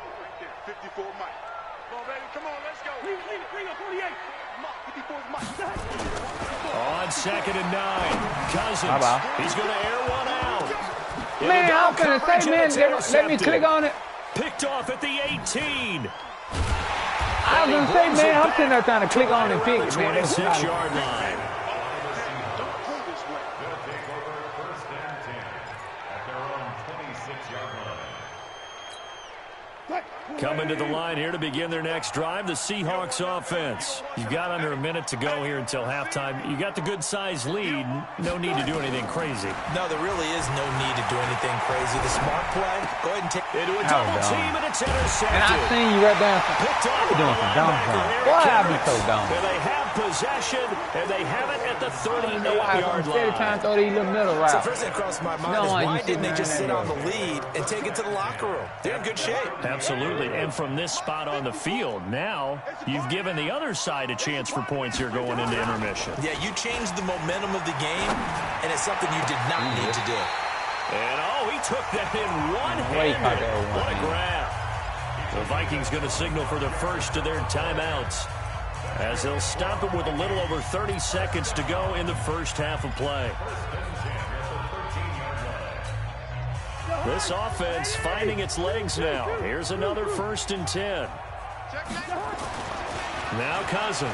54 Mike. Come on, baby. Come on, let's go. Lead up 48. Mike, 54 Mike. On 2nd and 9, Cousins. He's going to air one out. Man, I'm going to say, man, let me click on it. Picked off at the 18. I was going to say, man, I'm sitting there trying to click on and pick it, man. 26-yard line. Coming to the line here to begin their next drive, the Seahawks offense. You've got under a minute to go here until halftime. You got the good-sized lead. No need to do anything crazy. No, there really is no need to do anything crazy. The smart play, go ahead and take into a double team, and it's intercepted. And I seen you right there. Picked off You're doing some dumb stuff. Why I be so dumb? And they have possession, and they have it at the 38-yard line. Trying to throw these little middle routes. So first thing that crossed my mind is why didn't they just sit on the lead and take it to the locker room? They're in good shape. Absolutely. And from this spot on the field, now you've given the other side a chance for points here going into intermission. Yeah, you changed the momentum of the game, and it's something you did not need to do. And, he took that in one-handed. What a grab. The Vikings going to signal for the first of their timeouts as they'll stop it with a little over 30 seconds to go in the first half of play. This offense finding its legs now. Here's another 1st and 10. Now Cousins.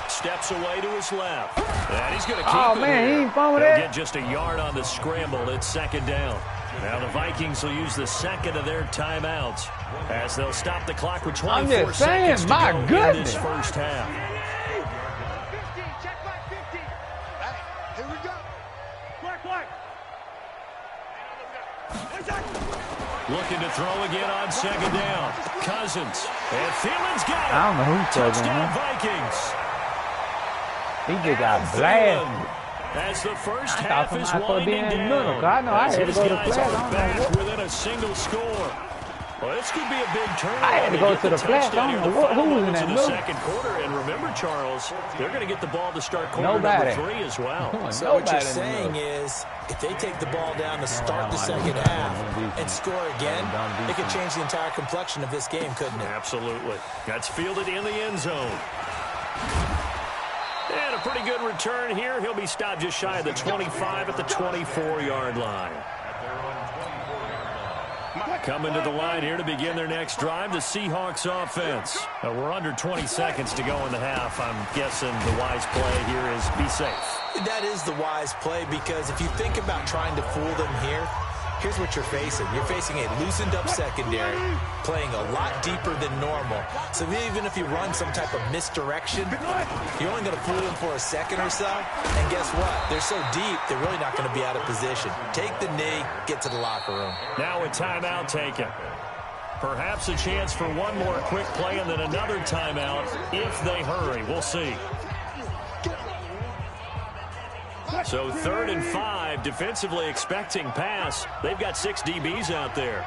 Steps away to his left. And he's going to keep it. Oh, man, he ain't fun with They'll that. get just a yard on the scramble. It's 2nd down. Now the Vikings will use the second of their timeouts as they'll stop the clock with 24 seconds to go in this first half. 50, check back 50. Hey, here we go. Black. Looking to throw again on 2nd down. Cousins. And Thielman's got it. I don't know who's Touchdown Vikings. He just got blasted. As the first half is winding down. I know I had to go to class. Back within a single score. Well, this could be a big turnover. I had to go to the flat. I don't know who was in that the second quarter. And remember, Charles, they're going to get the ball to start quarter number 3 as well. So what you're saying is, if they take the ball down to start the second half and score again, it could change the entire complexion of this game, couldn't it? Absolutely. That's fielded in the end zone. And a pretty good return here. He'll be stopped just shy of the 25 at the 24-yard line. Coming to the line here to begin their next drive, the Seahawks offense. We're under 20 seconds to go in the half. I'm guessing the wise play here is be safe. That is the wise play, because if you think about trying to fool them here, here's what you're facing. You're facing a loosened-up secondary, playing a lot deeper than normal. So even if you run some type of misdirection, you're only going to fool them for a second or so. And guess what? They're so deep, they're really not going to be out of position. Take the knee, get to the locker room. Now a timeout taken. Perhaps a chance for one more quick play and then another timeout if they hurry. We'll see. So 3rd and 5, defensively expecting pass. They've got 6 DBs out there.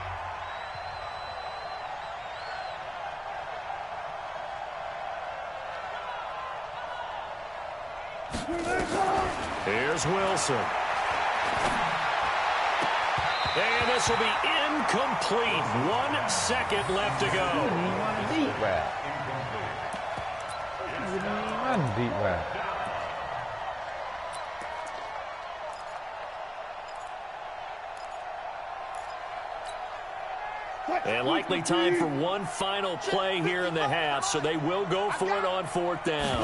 Here's Wilson. And this will be incomplete. 1 second left to go. Deep route. Deep route. And likely time for one final play here in the half, so they will go for it on 4th down.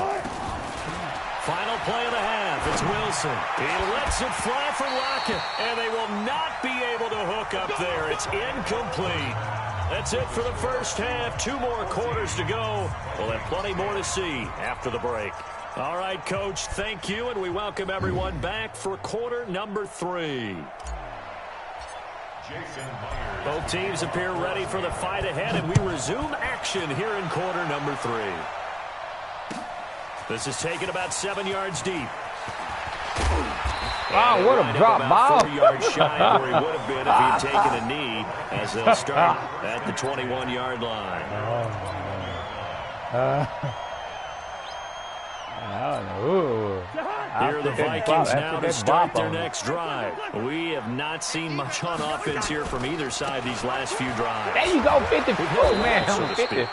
Final play of the half. It's Wilson. He lets it fly for Lockett, and they will not be able to hook up there. It's incomplete. That's it for the first half. 2 more quarters to go. We'll have plenty more to see after the break. All right, Coach, thank you, and we welcome everyone back for quarter number 3. Both teams appear ready for the fight ahead, and we resume action here in quarter number 3. This is taken about 7 yards deep. Wow, what a drop ball. 4 yards shy of where he would have been if he had taken a knee, as they'll start at the 21-yard line. Here are the Vikings now to start their next drive. We have not seen much on offense here from either side these last few drives. There you go, 50. Oh, man, 50.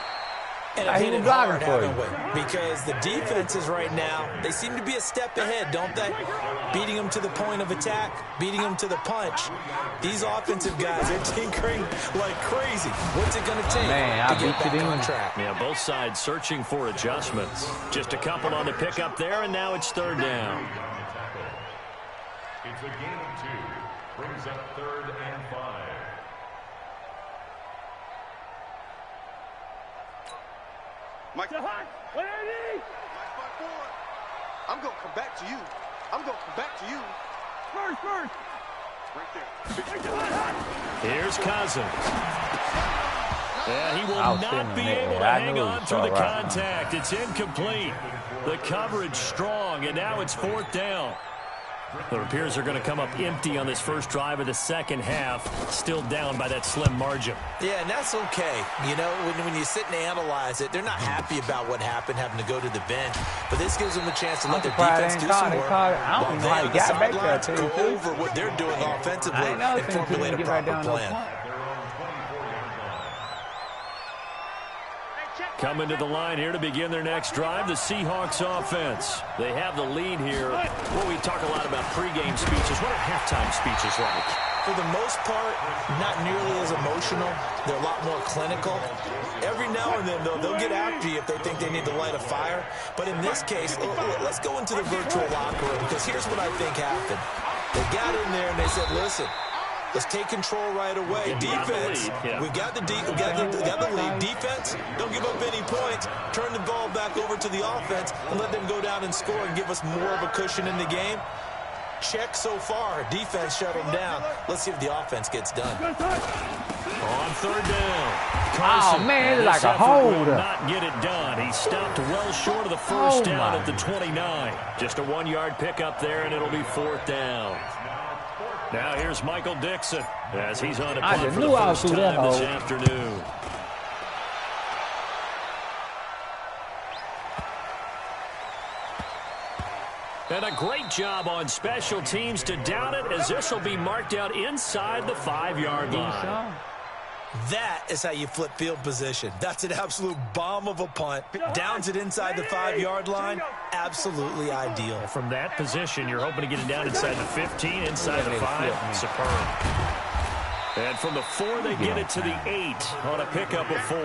And it hit it hard, haven't we? Because the defenses right now, they seem to be a step ahead, don't they? Beating them to the point of attack, beating them to the punch. These offensive guys are tinkering like crazy. What's it going to take to get back on track? Yeah, both sides searching for adjustments. Just a couple on the pickup there, and now it's 3rd down. It's a gain of 2. Brings up 3rd and 5. Mike, what I need? I'm going to come back to you. I'm going to come back to you. First. Right there. Here's Cousins. And he will not be able to hang on through the contact. It's incomplete. The coverage strong, and now it's 4th down. It appears they're going to come up empty on this first drive of the second half, still down by that slim margin. Yeah, and that's okay. You know, when you sit and analyze it, they're not happy about what happened, having to go to the bench. But this gives them a chance to let their defense do some work. I don't know how he got back there. Go over what they're doing offensively and formulate a proper plan. Coming to the line here to begin their next drive, the Seahawks offense. They have the lead here. Well, we talk a lot about pregame speeches. What are halftime speeches like? For the most part, not nearly as emotional. They're a lot more clinical. Every now and then, though, they'll get after you if they think they need to light a fire. But in this case, let's go into the virtual locker room, because here's what I think happened. They got in there and they said, listen, let's take control right away. Defense, we got the lead. Defense, don't give up any points. Turn the ball back over to the offense and let them go down and score and give us more of a cushion in the game. Check so far. Defense shut them down. Let's see if the offense gets done. On 3rd down. Carson, oh, man, it's like a holder. Not get it done. He stopped well short of the first down at the 29. Just a 1-yard pickup there, and it'll be 4th down. Now here's Michael Dixon as he's on a I punt just for the knew I was first through that time this hole. afternoon. And a great job on special teams to down it, as this will be marked out inside the 5-yard line. That is how you flip field position. That's an absolute bomb of a punt. Downs it inside the 5-yard line. Absolutely ideal. From that position, you're hoping to get it down inside the 15, inside the 5. Superb. And from the 4, they get it to the 8 on a pickup of 4.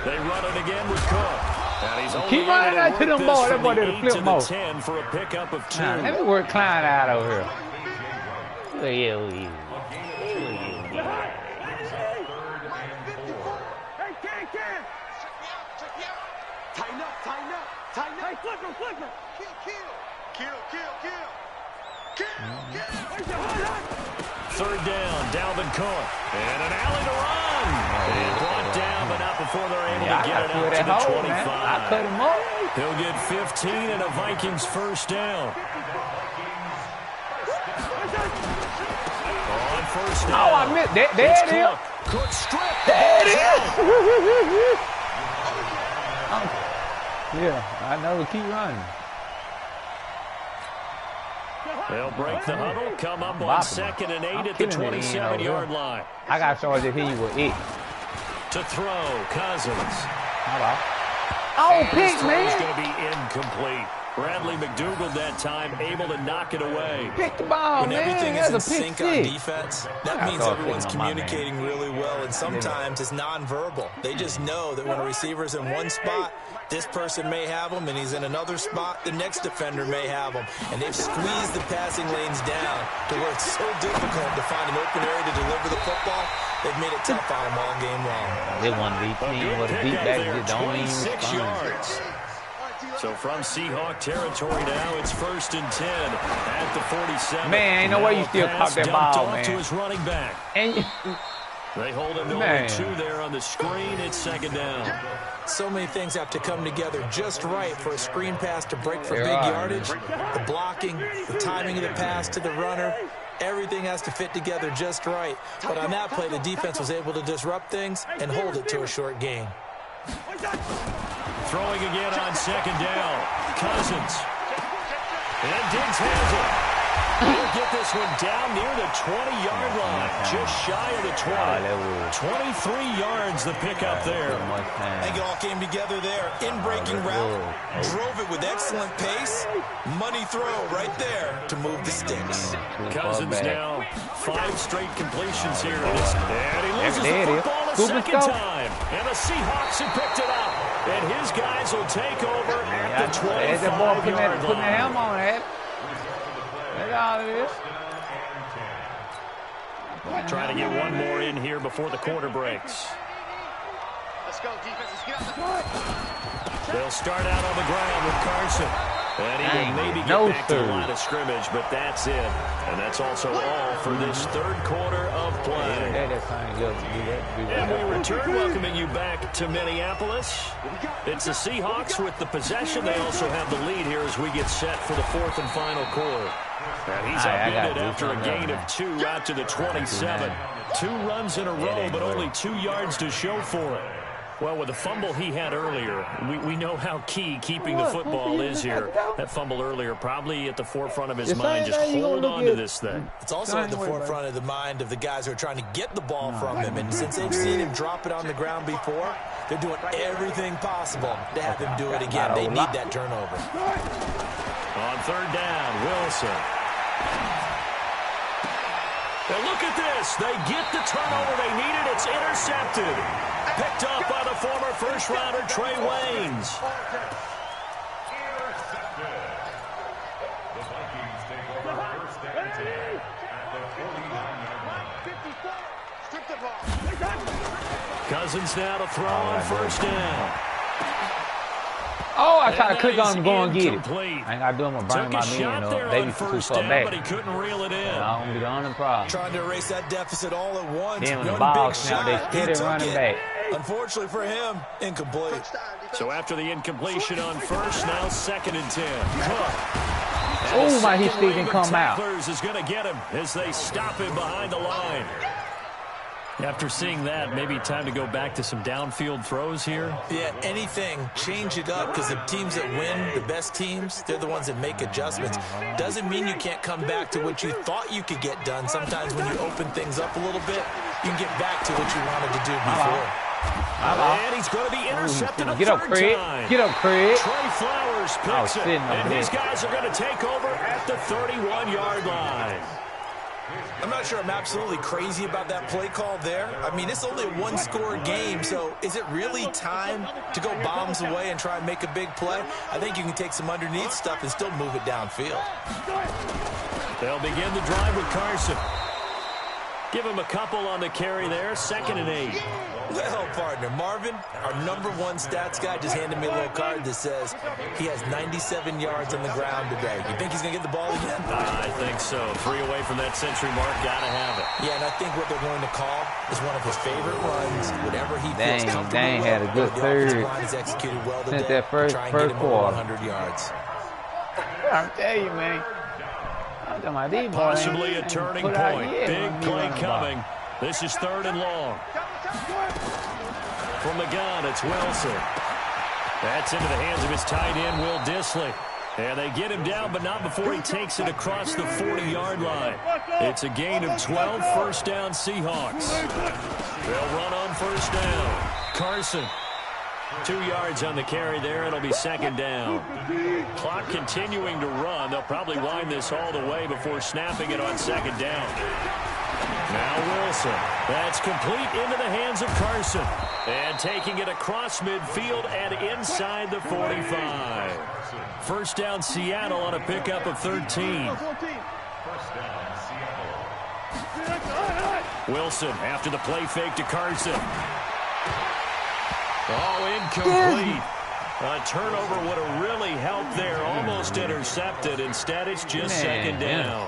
They run it again with Cook. And he's Keep running that to them ball. That boy did a flip ball. 10 for a pickup of 2. Let me work Klein out over here. Look at you. Tighten up. Hey, flipper. Third down, Dalvin Cook. And an alley to run. And brought down, but not before they're able to get it out to the 25. I cut him up. He'll get 15 and a Vikings first down. On first down. Oh, I missed. There it is. Cook stripped. There it is. Yeah, I know. Keep running. They'll break the huddle, come up on 2nd and 8 at the 27-yard line. I got to start to hit you with it. To throw, Cousins. Oh, pick, man. It's going to be incomplete. Bradley McDougald that time able to knock it away. Pick the ball, when man. everything is in That's a sync pick on six. defense, that means everyone's communicating really well, and sometimes it's nonverbal. They just know that when a receiver's in one spot, this person may have him, and he's in another spot, the next defender may have him. And they've squeezed the passing lanes down to where it's so difficult to find an open area to deliver the football. They've made it tough on them all game long. They want to beat team with a deep back. They don't even 26 yards. So from Seahawk territory now, it's 1st and 10 at the 47. Man, ain't no way you still caught that ball, man. To his running back. And they hold him to only 2 there on the screen. It's 2nd down. So many things have to come together just right for a screen pass to break for big yardage. The blocking, the timing of the pass to the runner, everything has to fit together just right. But on that play, the defense was able to disrupt things and hold it to a short gain. Throwing again on 2nd down. Cousins. And Diggs has it. He'll get this one down near the 20-yard line. Just shy of the 20. 23 yards the pickup there. I think it all came together there. In-breaking route. Drove it with excellent pace. Money throw right there to move the sticks. Cousins now 5 straight completions here. And he loses the football a second time. And the Seahawks have picked it up. And his guys will take over at the 25-yard line. Putting the helm on it. That's all it is. Trying to get one more in here before the quarter breaks. Let's go, defense. Let's get out the court. They'll start out on the ground with Carson. And he will maybe get back to the line of scrimmage, but that's it. And that's also all for this 3rd quarter of play. And we return, welcoming you back to Minneapolis. It's the Seahawks with the possession. They also have the lead here as we get set for the 4th and final quarter. And he's upended after a gain of 2 out to the 27. 2 runs in a row, but only 2 yards to show for it. Well, with the fumble he had earlier, we know how key keeping the football is here. That fumble earlier probably at the forefront of his mind. Just hold on to this thing. It's also at the forefront of the mind of the guys who are trying to get the ball from him. And since they've seen him drop it on the ground before, they're doing everything possible to have him do it again. They need that turnover. On 3rd down, Wilson. And look at this. They get the turnover they needed. It's intercepted. Picked up by the former first-rounder, Trey Waynes. The Vikings take over 1st and 10 at the 49-yard line. Cousins now to throw on 1st down. Oh, I tried to click on him, go and get it. I ain't got to do him. I'm burning my man. They be too far back. But he couldn't reel it in. I'm going to be the only problem. Trying to erase that deficit all at once. Then when the One ball big snap, shot, they steady running back. Unfortunately for him, incomplete. So after the incompletion on first, now 2nd and 10. Oh, my, he still didn't come out. Is going to get him as they stop him behind the line. After seeing that, maybe time to go back to some downfield throws here. Yeah, anything. Change it up, because the teams that win, the best teams, they're the ones that make adjustments. Doesn't mean you can't come back to what you thought you could get done. Sometimes when you open things up a little bit, you can get back to what you wanted to do before. And he's going to be intercepted a Get up, Craig. time. Get up, Craig. Trey Flowers picks it. And these guys are going to take over at the 31-yard line. I'm not sure I'm absolutely crazy about that play call there. I mean, it's only a one-score game, so is it really time to go bombs away and try and make a big play? I think you can take some underneath stuff and still move it downfield. They'll begin the drive with Carson. Give him a couple on the carry there, 2nd and 8. Well, partner, Marvin, our #1 stats guy, just handed me a little card that says he has 97 yards on the ground today. You think he's going to get the ball again? I think so. 3 away from that century mark, got to have it. Yeah, and I think what they're going to call is one of his favorite runs, whatever he feels comfortable Dang, with. had a good third. Line is executed well today. Since that first quarter. quarter. 100 yards. I'm telling you, man. Possibly a turning point. Big play coming. This is 3rd and long. From the gun, it's Wilson. That's into the hands of his tight end, Will Dissly. And they get him down, but not before he takes it across the 40-yard line. It's a gain of 12, first down Seahawks. They'll run on first down. Carson. 2 yards on the carry there. It'll be 2nd down. Clock continuing to run. They'll probably wind this all the way before snapping it on 2nd down. Now Wilson. That's complete into the hands of Carson. And taking it across midfield and inside the 45. First down Seattle on a pickup of 13. Wilson after the play fake to Carson. Oh, incomplete. A turnover would have really helped there. Almost intercepted. Instead, it's just 2nd down.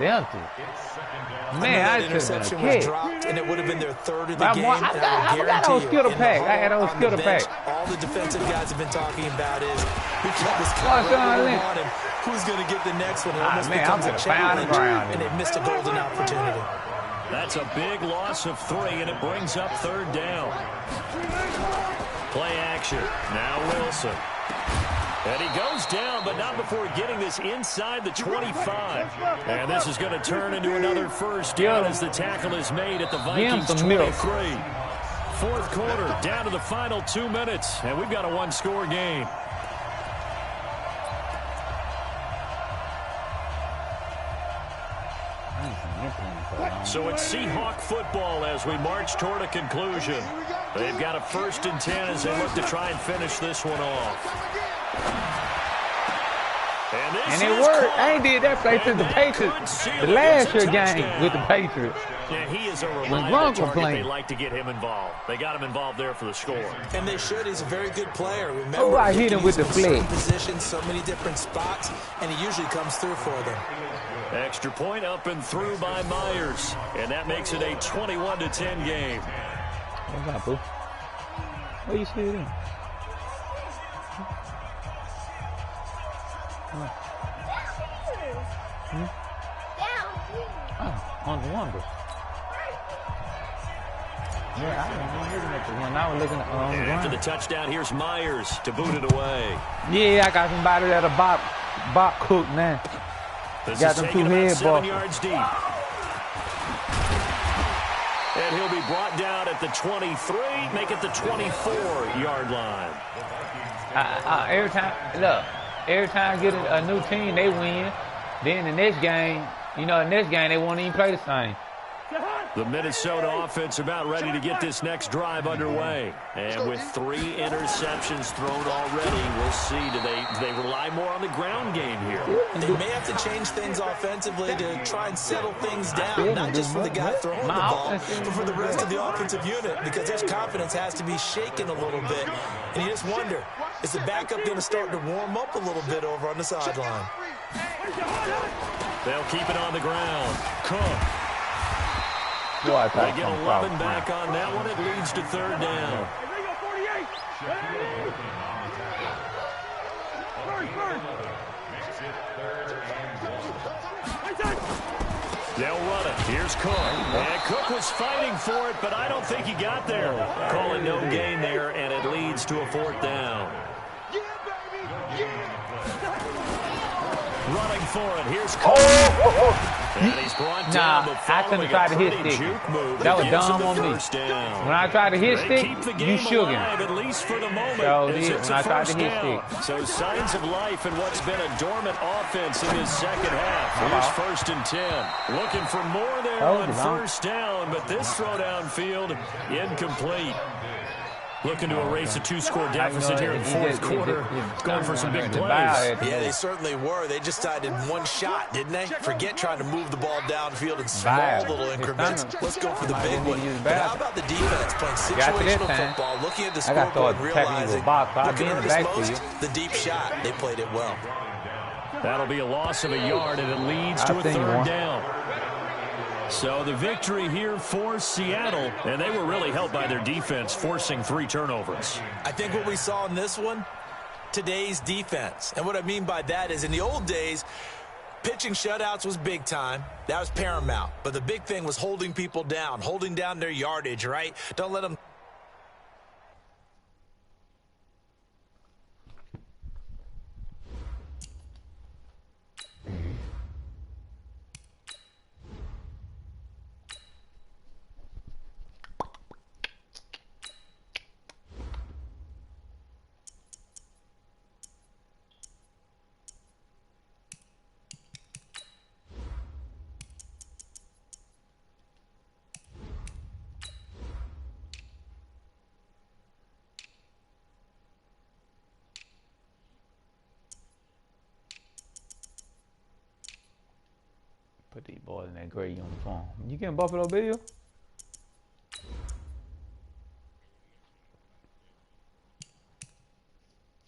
Man, that interception was dropped, and it would have been their 3rd of the game. I got those skill pack. I had those skill pack. All the defensive guys have been talking about is who kept this guy on him. Who's going to get the next one? It almost becomes a challenge, and they missed a golden opportunity. That's a big loss of 3, and it brings up 3rd down. Play action. Now Wilson. And he goes down, but not before getting this inside the 25. And this is going to turn into another first down as the tackle is made at the Vikings 23. 4th quarter, down to the final 2 minutes, and we've got a one-score game. So it's Seahawk football as we march toward a conclusion. They've got a 1st and 10 as they look to try and finish this one off. And it worked. I ain't did that play since the Patriots. The last year game with the Patriots. Yeah, he is a reliable target. They like to get him involved. They got him involved there for the score. And they should. He's a very good player. Remember, I hit him with the flick. Positions, so many different spots, and he usually comes through for them. Extra point up and through by Myers. And that makes it a 21-10 game. What's up, boo? Where you see it in? Oh, on the wonder. Yeah, I was looking at the one. I was looking at and after the touchdown, here's Myers to boot it away. Yeah, I got somebody that'll bop cook now. This got them 2 head 7 yards deep. And he'll be brought down at the 23, make it the 24-yard line. Every time I get a new team, they win. Then the next game, they won't even play the same. The Minnesota offense about ready to get this next drive underway. And with 3 interceptions thrown already, we'll see. Do they rely more on the ground game here? They may have to change things offensively to try and settle things down, not just for the guy throwing the ball, but for the rest of the offensive unit, because their confidence has to be shaken a little bit. And you just wonder, is the backup going to start to warm up a little bit over on the sideline? They'll keep it on the ground. Cook. They get 11 back on that one. It leads to 3rd down. They'll run it. Here's Cook. And Cook was fighting for it, but I don't think he got there. Call it no gain there, and it leads to a 4th down. Running for it. Here's Cook. And he's brought down. I couldn't try to hit stick. That was dumb on me. When I tried to hit stick, you shook him. At least for the moment. So when I tried to hit stick. So signs of life in what's been a dormant offense in his second half. Here's 1st and 10. Looking for more there on 1st down, but this throw downfield incomplete. Looking to erase a 2-score deficit here in the 4th quarter. Going for some big plays. Yeah, they certainly were. They just decided one shot, didn't they? Forget trying to move the ball downfield in small little increments. Let's go for the big one. But how about the defense playing situational football, looking at the scoreboard and realizing what can hurt us most? The deep shot. They played it well. That'll be a loss of a yard, and it leads to a 3rd down. So the victory here for Seattle, and they were really helped by their defense, forcing 3 turnovers. I think what we saw in this one, today's defense. And what I mean by that is in the old days, pitching shutouts was big time. That was paramount. But the big thing was holding people down, holding down their yardage, right? Don't let them... Put these boys in that gray uniform. You getting Buffalo Bill?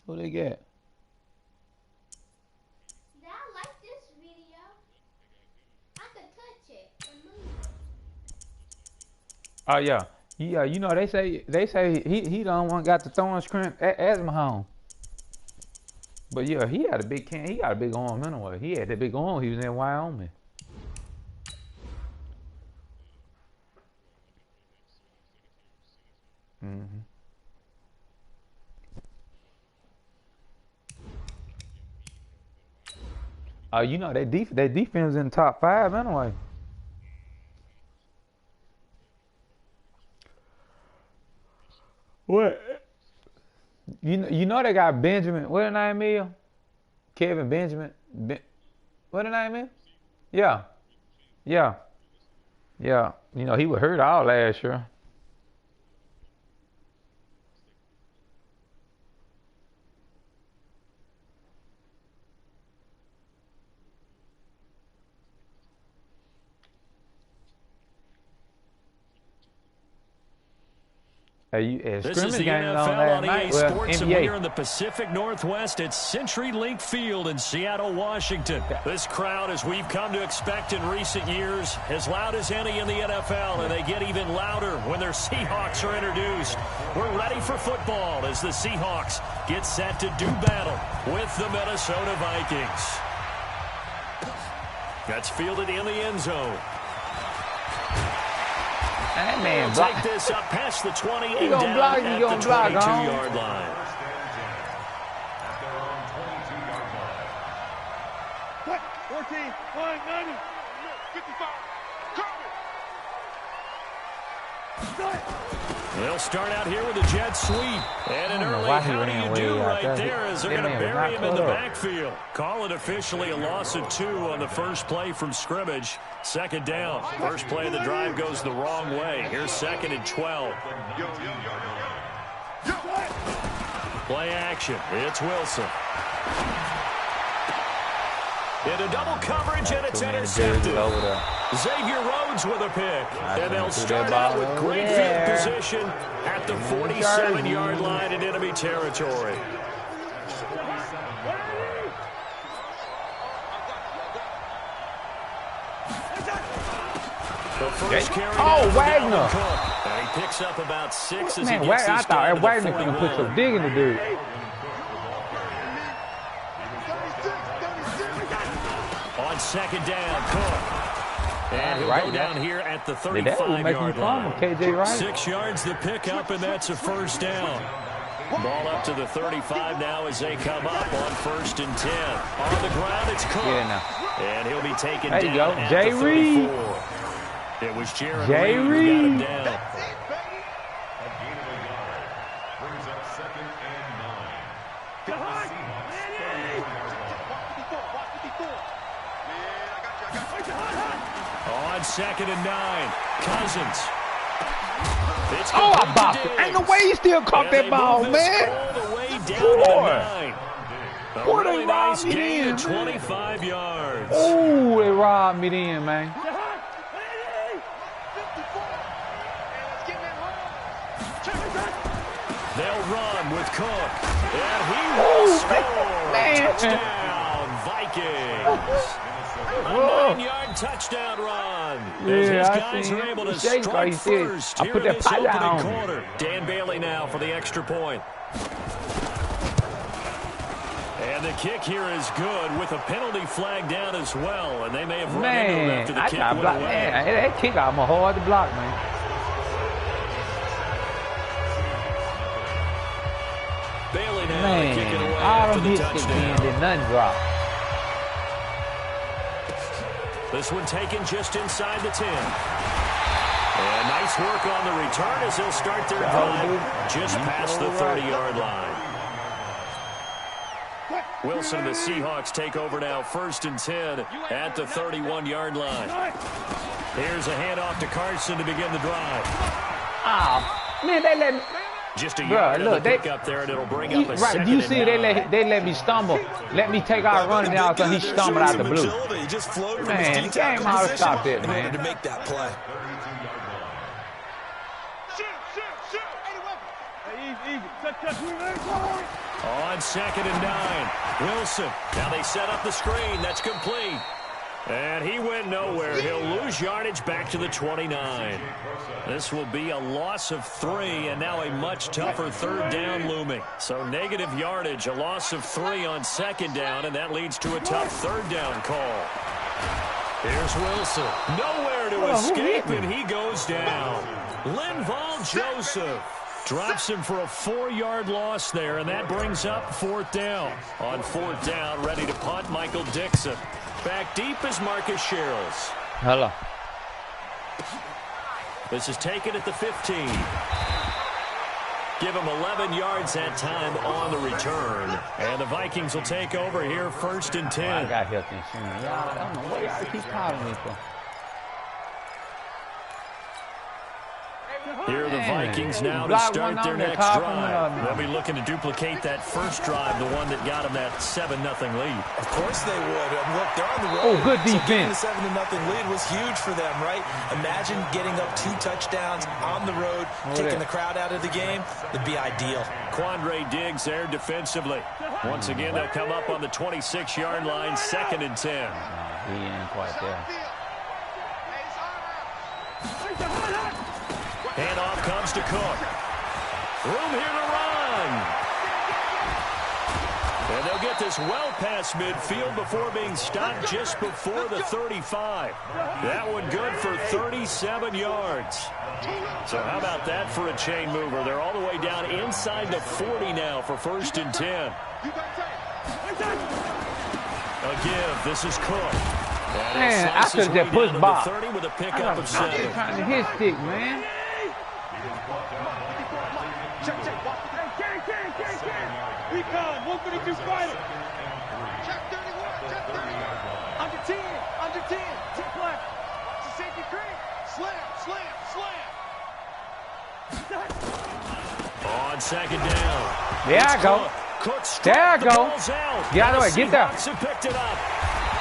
Who they get? Yeah, I like this video. I could touch it and move it. Oh yeah. Yeah, you know they say he the only one got the throwing strength as Mahomes. But yeah, he had a big he got a big arm anyway. He had that big arm, he was in Wyoming. You know, their defense in the top 5 anyway. What? You know they got Benjamin. What the name is? Kevin Benjamin. What the name is? Yeah. You know he was hurt all last year. This is the NFL on EA Sports, and we're in the Pacific Northwest at CenturyLink Field in Seattle, Washington. This crowd, as we've come to expect in recent years, as loud as any in the NFL, and they get even louder when their Seahawks are introduced. We're ready for football as the Seahawks get set to do battle with the Minnesota Vikings. That's fielded in the end zone. That man block. Take this up past the 20 and down block, at the 22-yard line. What? 14, 190, 55. They'll start out here with a jet sweep. And an early how do you do right there as they're going to bury him in the backfield. Call it officially a loss of 2 on the first play from scrimmage. 2nd down. First play of the drive goes the wrong way. Here's 2nd and 12. Play action. It's Wilson. Into double coverage, and it's intercepted. Xavier Rhodes with a pick. And they'll start out with great field position at the 47-yard line in enemy territory. The first carry Wagner. And he picks up about 6 as Man, he gets I this thought down to the Wagner could put 41. some dig in the dude. On second down, Cook. And he'll go down here at the 35-yard line. KJ Wright. 6 yards the pickup, and that's a first down. Ball up to the 35 now as they come up on 1st and 10. On the ground, it's Cook. And he'll be taken there you down go. at Jay the 34. Reed. It was Jared Jay Reed who got him down. A gain of a yard. Brings up 2nd and 9. On 2nd and 9, Cousins. It's I bopped it. Ain't no way he still caught that ball, man. All the way down to the 9. Boy, they really nice robbed me gain in, of 25 yards. Oh, they robbed me then, man. They'll run with Cook. And he will score. Touchdown, Vikings. A 9-yard touchdown run. As his guys are able to strike first here in this opening quarter. Dan Bailey now for the extra point. And the kick here is good with a penalty flag down as well. And they may have run into him after the kick went away. Man, that kick out my hard to block, man. Bailey now kicking away after the touchdown. Did nothing drop. This one taken just inside the 10. And nice work on the return as they'll start their drive just past the 30-yard line. Wilson and the Seahawks take over now 1st and 10 at the 31-yard line. Here's a handoff to Carson to begin the drive. Oh, man, they let me. Just a yard of the pickup there, and it'll bring up a second you see, and 9. they let me stumble. Let me take out running down so he stumbled out the blue. He just floated Man, the game ought to stop that, man. to make that play. On 2nd and 9, Wilson. Now they set up the screen. That's complete. And he went nowhere. He'll lose yardage back to the 29. This will be a loss of 3, and now a much tougher 3rd down looming. So negative yardage, a loss of 3 on 2nd down, and that leads to a tough 3rd down call. Here's Wilson. Nowhere to escape, and he goes down. Linval Joseph drops him for a 4-yard loss there, and that brings up 4th down. On 4th down, ready to punt, Michael Dixon. Back deep is Marcus Sherrills. Hello. This is taken at the 15. Give him 11 yards that time on the return. And the Vikings will take over here 1st and 10. I got health insurance. Y'all, I don't know what y'all keep calling me for. Here are the Vikings now to start their next drive. They'll be looking to duplicate that first drive, the one that got them that 7-0 lead. Of course they would. Look, they're on the road. Oh, good defense. So getting the 7-0 lead was huge for them, right? Imagine getting up 2 touchdowns on the road, taking the crowd out of the game. It'd be ideal. Quandre Diggs there defensively. Once again, they'll come up on the 26-yard line, 2nd and 10. He ain't quite there. Handoff comes to Cook. Room here to run. And they'll get this well past midfield before being stopped just before the 35. That one good for 37 yards. So how about that for a chain mover? They're all the way down inside the 40 now for 1st and 10. A give. This is Cook. Man, I could have just pushed Bob. 30 with a pickup of 7. I'm trying to hit stick, man. Recon, 152 fighter. Check 31, check 30. Under 10, under 10. Tip left. Watch the safety cream. Slam, slam, slam. On 2nd down. There I go. There I go. Get out of the way. Get there. Picked it up.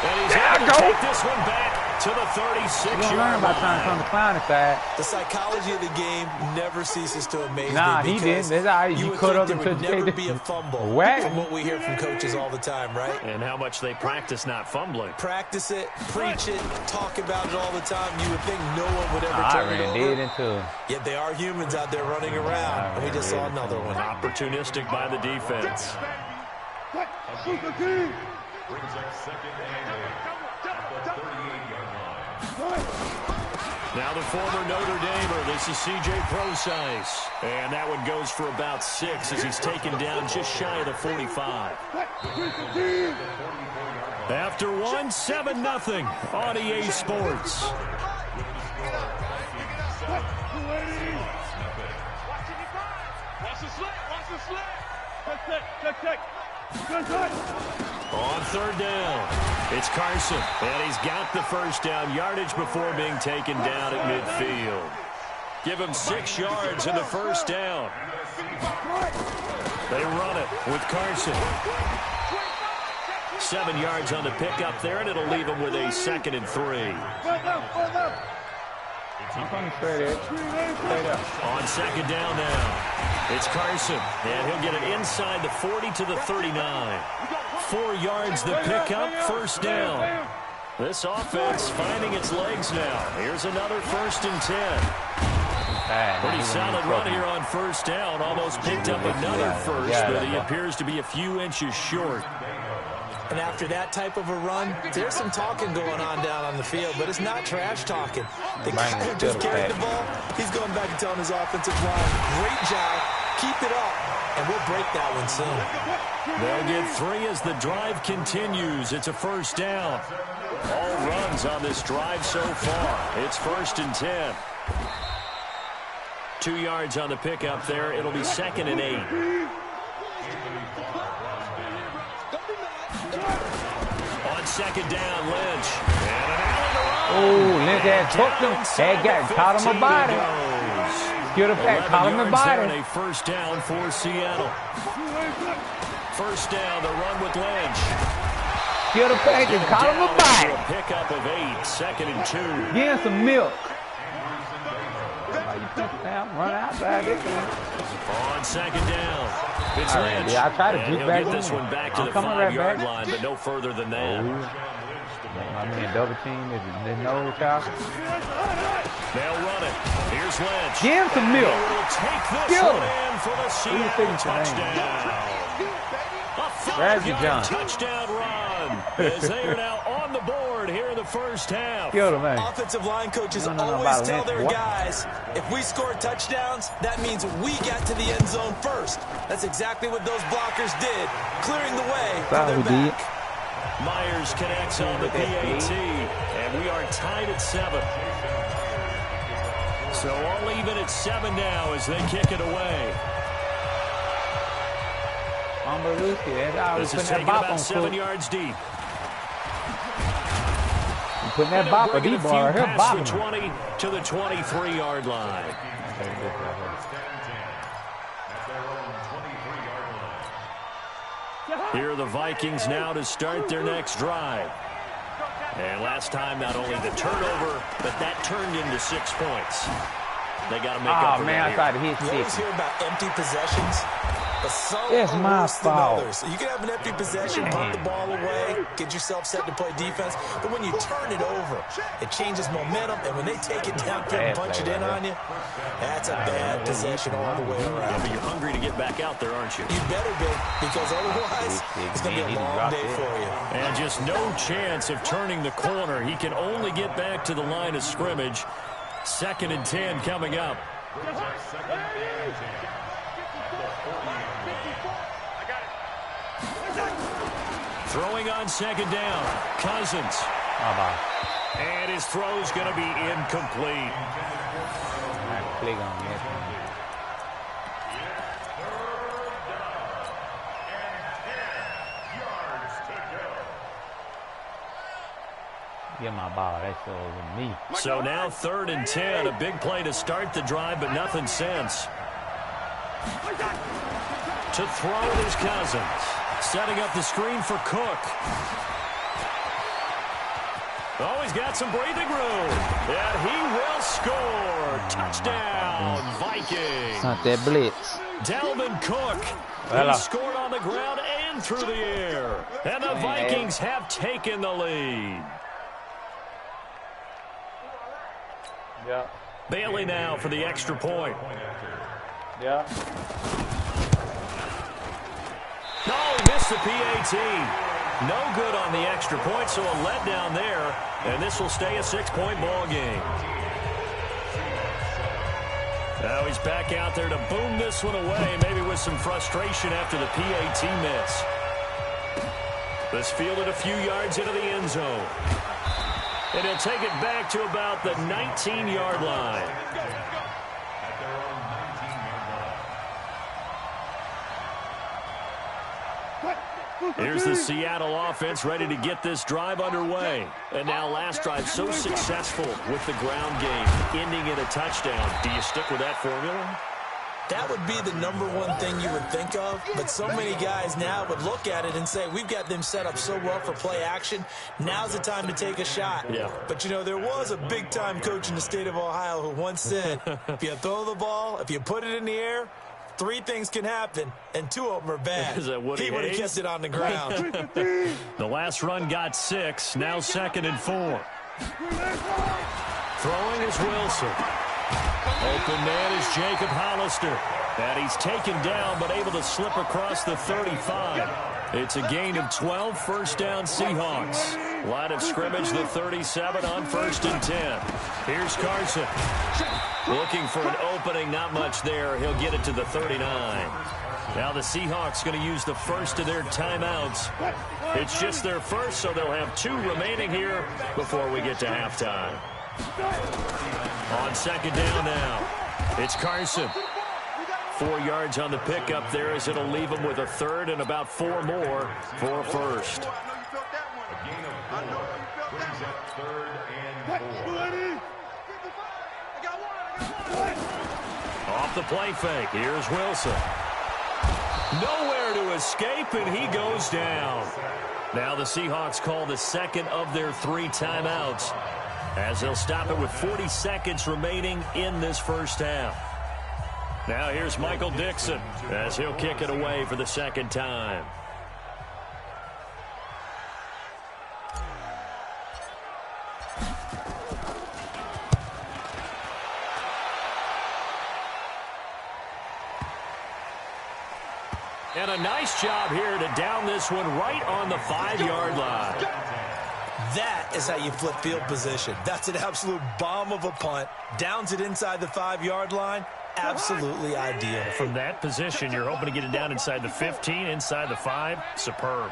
And he's there I able go. to take this one back to the 36-yard You don't learn by trying to come to clown side. The psychology of the game never ceases to amaze me. Nah, he didn't. That's how you cut up there until would you never take be a fumble whack. from what we hear from coaches all the time, right? And how much they practice not fumbling. Practice it, preach it, talk about it all the time. You would think no one would ever turn it over. Dead into him. Yet they are humans out there running around, and we just saw another one. Opportunistic by the defense. Brings up second and 8 at the 38-yard line. Now the former Notre Damer, this is C.J. Procise. And that one goes for about 6 as he's taken down just shy of the 45. After one, 7-0 on EA Sports. On third down, it's Carson, and he's got the first down yardage before being taken down at midfield. Give him 6 yards in the first down. They run it with Carson. 7 yards on the pickup there, and it'll leave him with a 2nd and 3. On 2nd down now. It's Carson, and he'll get it inside the 40 to the 39. 4 yards the pickup, first down. This offense finding its legs now. Here's another 1st and 10. Pretty solid run here on first down. Almost picked up another first, but he appears to be a few inches short. And after that type of a run, there's some talking going on down on the field, but it's not trash talking. The guy who just carried the ball, he's going back and telling his offensive line, great job, keep it up, and we'll break that one soon. They'll get 3 as the drive continues. It's a first down. All runs on this drive so far. It's 1st and 10. 2 yards on the pickup there. It'll be 2nd and 8. On 2nd down, Lynch. And an alley to run. Oh, Lynch had hooked him. Had caught him a body. Get up there, caught him a body. And a first down for Seattle. First down, the run with Lynch. Get up there, caught him a body. A pickup of 8, 2nd and 2. Get some milk. Run outside this one. On 2nd down, it's Lynch. Yeah, I try to and he'll back get this one back to the 5-yard line, but no further than that. I mean, double team. There's no child. They'll run it. Here's Lynch. Give him some milk. Will take this one in for the Seattle touchdown. A 5-yard touchdown run as they are now on the board here in the first half. Offensive line coaches always tell their guys, if we score touchdowns, that means we got to the end zone first. That's exactly what those blockers did, clearing the way for their back. Myers connects on the PAT, and we are tied at 7. So all even at 7 now as they kick it away. This is taking about 7 yards deep. Putting that bop on the bar. He'll bop him. 20 to the 23-yard line. Here are the Vikings now to start their next drive. And last time, not only the turnover, but that turned into 6 points. They got to make up for that. Oh, man, I tried to hit 6. You always hear about empty possessions, but some it's are my worse than fault. others. You can have an empty possession, punt the ball away, get yourself set to play defense, but when you turn it over, it changes momentum, and when they take it down and punch it in on you, that's a bad possession all the way around. Yeah, but you're hungry to get back out there, aren't you? You better be, because otherwise, it's going to be a long day for you. And just no chance of turning the corner. He can only get back to the line of scrimmage. 2nd and 10 coming up. Throwing on 2nd down. Cousins. And his throw's going to be incomplete. Click on this. Get my ball. That's over me. So now 3rd and 10. A big play to start the drive, but nothing since. To throw it is Cousins. Setting up the screen for Cook. Oh, he's got some breathing room. And he will score. Touchdown, Vikings. It's not that blitz. Dalvin Cook. He scored on the ground and through the air. And the Vikings have taken the lead. Yeah. Bailey now for the extra point. Yeah. No, missed the PAT. No good on the extra point, so a letdown there. And this will stay a 6-point ball game. Now he's back out there to boom this one away, maybe with some frustration after the PAT miss. This fielded a few yards into the end zone. And he'll take it back to about the 19-yard line. Here's the Seattle offense ready to get this drive underway. And now last drive so successful with the ground game, ending in a touchdown. Do you stick with that formula? That would be the number one thing you would think of, but so many guys now would look at it and say, we've got them set up so well for play action, now's the time to take a shot. Yeah. But, you know, there was a big-time coach in the state of Ohio who once said, if you throw the ball, if you put it in the air, 3 things can happen, and 2 of them are bad. Is that Woody He would have Hayes? kept it on the ground. The last run got 6, now 2nd and 4. Throwing is Wilson. Open man is Jacob Hollister. And he's taken down, but able to slip across the 35. It's a gain of 12, first down Seahawks. Line of scrimmage, the 37 on 1st and 10. Here's Carson. Looking for an opening, not much there. He'll get it to the 39. Now the Seahawks going to use the first of their timeouts. It's just their first, so they'll have 2 remaining here before we get to halftime. On 2nd down now, it's Carson. 4 yards on the pickup there as it'll leave him with a 3rd and about 4 more for a first. Off the play fake, here's Wilson. Nowhere to escape, and he goes down. Now the Seahawks call the 2nd of their 3 timeouts, as they'll stop it with 40 seconds remaining in this first half. Now here's Michael Dixon as he'll kick it away for the 2nd time. And a nice job here to down this one right on the 5-yard line. That is how you flip field position. That's an absolute bomb of a punt. Downs it inside the 5-yard line. Absolutely ideal. From that position, you're hoping to get it down inside the 15, inside the 5. Superb.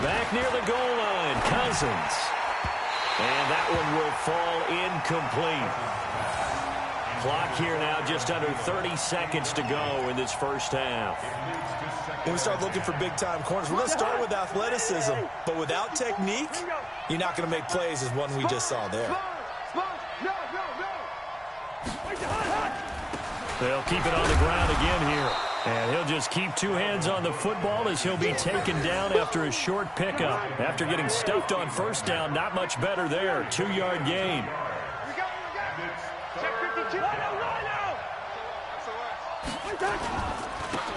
Back near the goal line, Cousins. And that one will fall incomplete. Clock here now, just under 30 seconds to go in this first half. When we start looking for big-time corners, we're going to start with athleticism, but without technique, you're not going to make plays as one we just saw there. They'll keep it on the ground again here. And he'll just keep 2 hands on the football as he'll be taken down after a short pickup. After getting stuffed on first down, not much better there. 2-yard gain.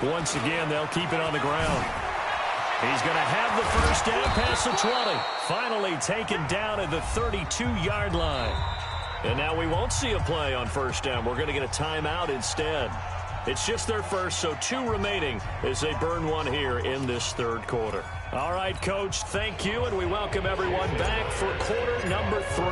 Once again, they'll keep it on the ground. He's going to have the first down past the 20. Finally taken down at the 32-yard line. And now we won't see a play on first down. We're going to get a timeout instead. It's just their first, so 2 remaining as they burn one here in this 3rd quarter. All right, Coach, thank you, and we welcome everyone back for quarter number 3.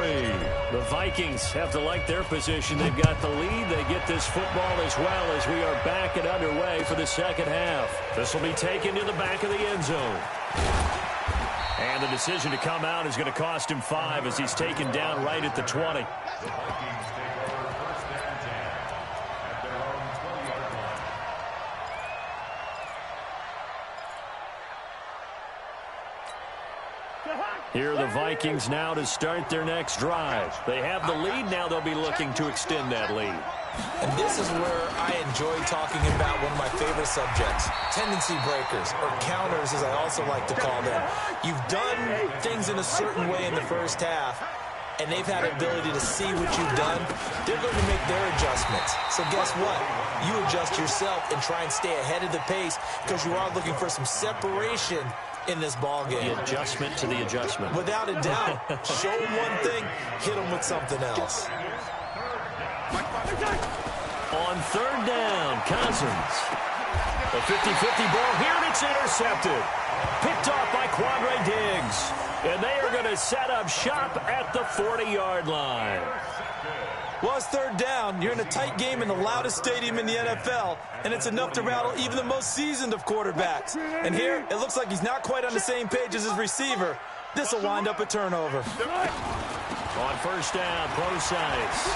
The Vikings have to like their position. They've got the lead. They get this football as well as we are back and underway for the 2nd half. This will be taken to the back of the end zone. And the decision to come out is going to cost him 5 as he's taken down right at the 20. Here are the Vikings now to start their next drive. They have the lead. Now they'll be looking to extend that lead. And this is where I enjoy talking about one of my favorite subjects, tendency breakers, or counters as I also like to call them. You've done things in a certain way in the first half, and they've had the ability to see what you've done. They're going to make their adjustments. So guess what? You adjust yourself and try and stay ahead of the pace because you are looking for some separation in this ball game. The adjustment to the adjustment. Without a doubt. Show them one thing, hit them with something else. On third down, Cousins. A 50-50 ball here, and it's intercepted. Picked off by Quandre Diggs. And they are going to set up shop at the 40-yard line. Well, it's third down. You're in a tight game in the loudest stadium in the NFL, and it's enough to rattle even the most seasoned of quarterbacks. And here, it looks like he's not quite on the same page as his receiver. This will wind up a turnover. On first down, Procise.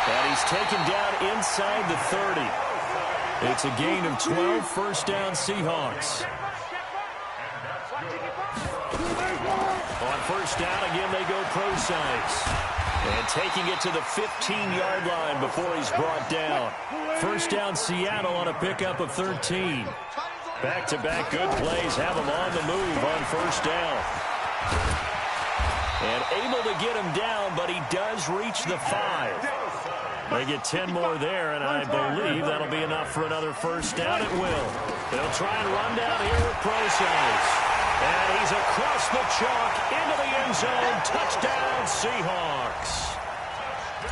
And he's taken down inside the 30. It's a gain of 12, first down Seahawks. On first down, again, they go Procise. And taking it to the 15-yard line before he's brought down. First down Seattle on a pickup of 13. Back-to-back good plays have him on the move on first down. And able to get him down, but he does reach the 5. They get 10 more there, and I believe that'll be enough for another first down. It will. They'll try and run down here with Procise. And he's across the chalk into the end zone. Touchdown, Seahawks.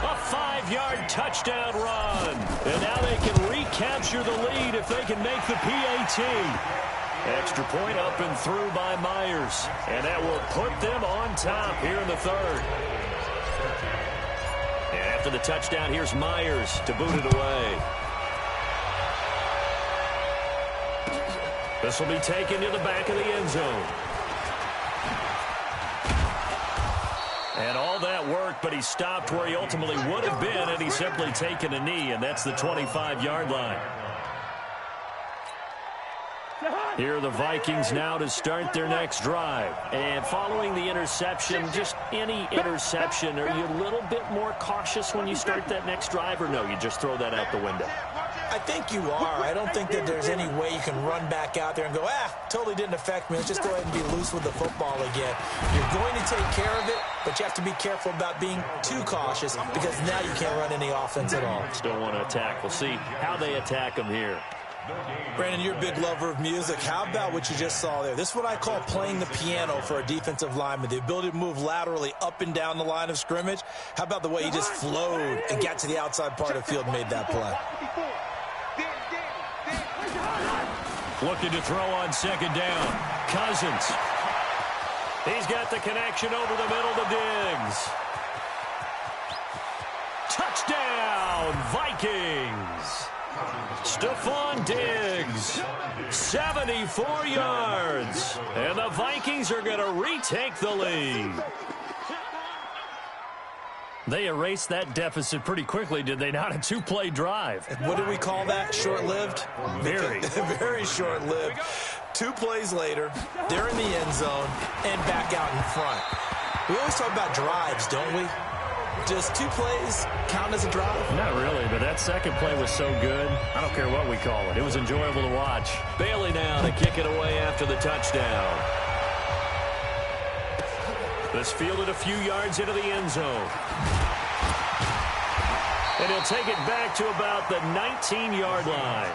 A 5-yard touchdown run. And now they can recapture the lead if they can make the PAT. Extra point up and through by Myers. And that will put them on top here in the third. And after the touchdown, here's Myers to boot it away. This will be taken to the back of the end zone. And all that work, but he stopped where he ultimately would have been, and he's simply taken a knee, and that's the 25-yard line. Here are the Vikings now to start their next drive. And following the interception, just any interception, are you a little bit more cautious when you start that next drive, or no, you just throw that out the window? I think you are. I don't think that there's any way you can run back out there and go, totally didn't affect me. Let's just go ahead and be loose with the football again. You're going to take care of it, but you have to be careful about being too cautious because now you can't run any offense at all. Still want to attack. We'll see how they attack them here. Brandon, you're a big lover of music. How about what you just saw there? This is what I call playing the piano for a defensive lineman, the ability to move laterally up and down the line of scrimmage. How about the way he just flowed and got to the outside part of the field and made that play? Looking to throw on second down. Cousins. He's got the connection over the middle to Diggs. Touchdown, Vikings. Stephon Diggs, 74 yards. And the Vikings are going to retake the lead. They erased that deficit pretty quickly, did they not? A 2-play drive. What do we call that? Short-lived? Very. Very short-lived. 2 plays later, they're in the end zone and back out in front. We always talk about drives, don't we? Does 2 plays count as a drive? Not really, but that second play was so good. I don't care what we call it. It was enjoyable to watch. Bailey now to kick it away after the touchdown. This fielded a few yards into the end zone. And he'll take it back to about the 19-yard line.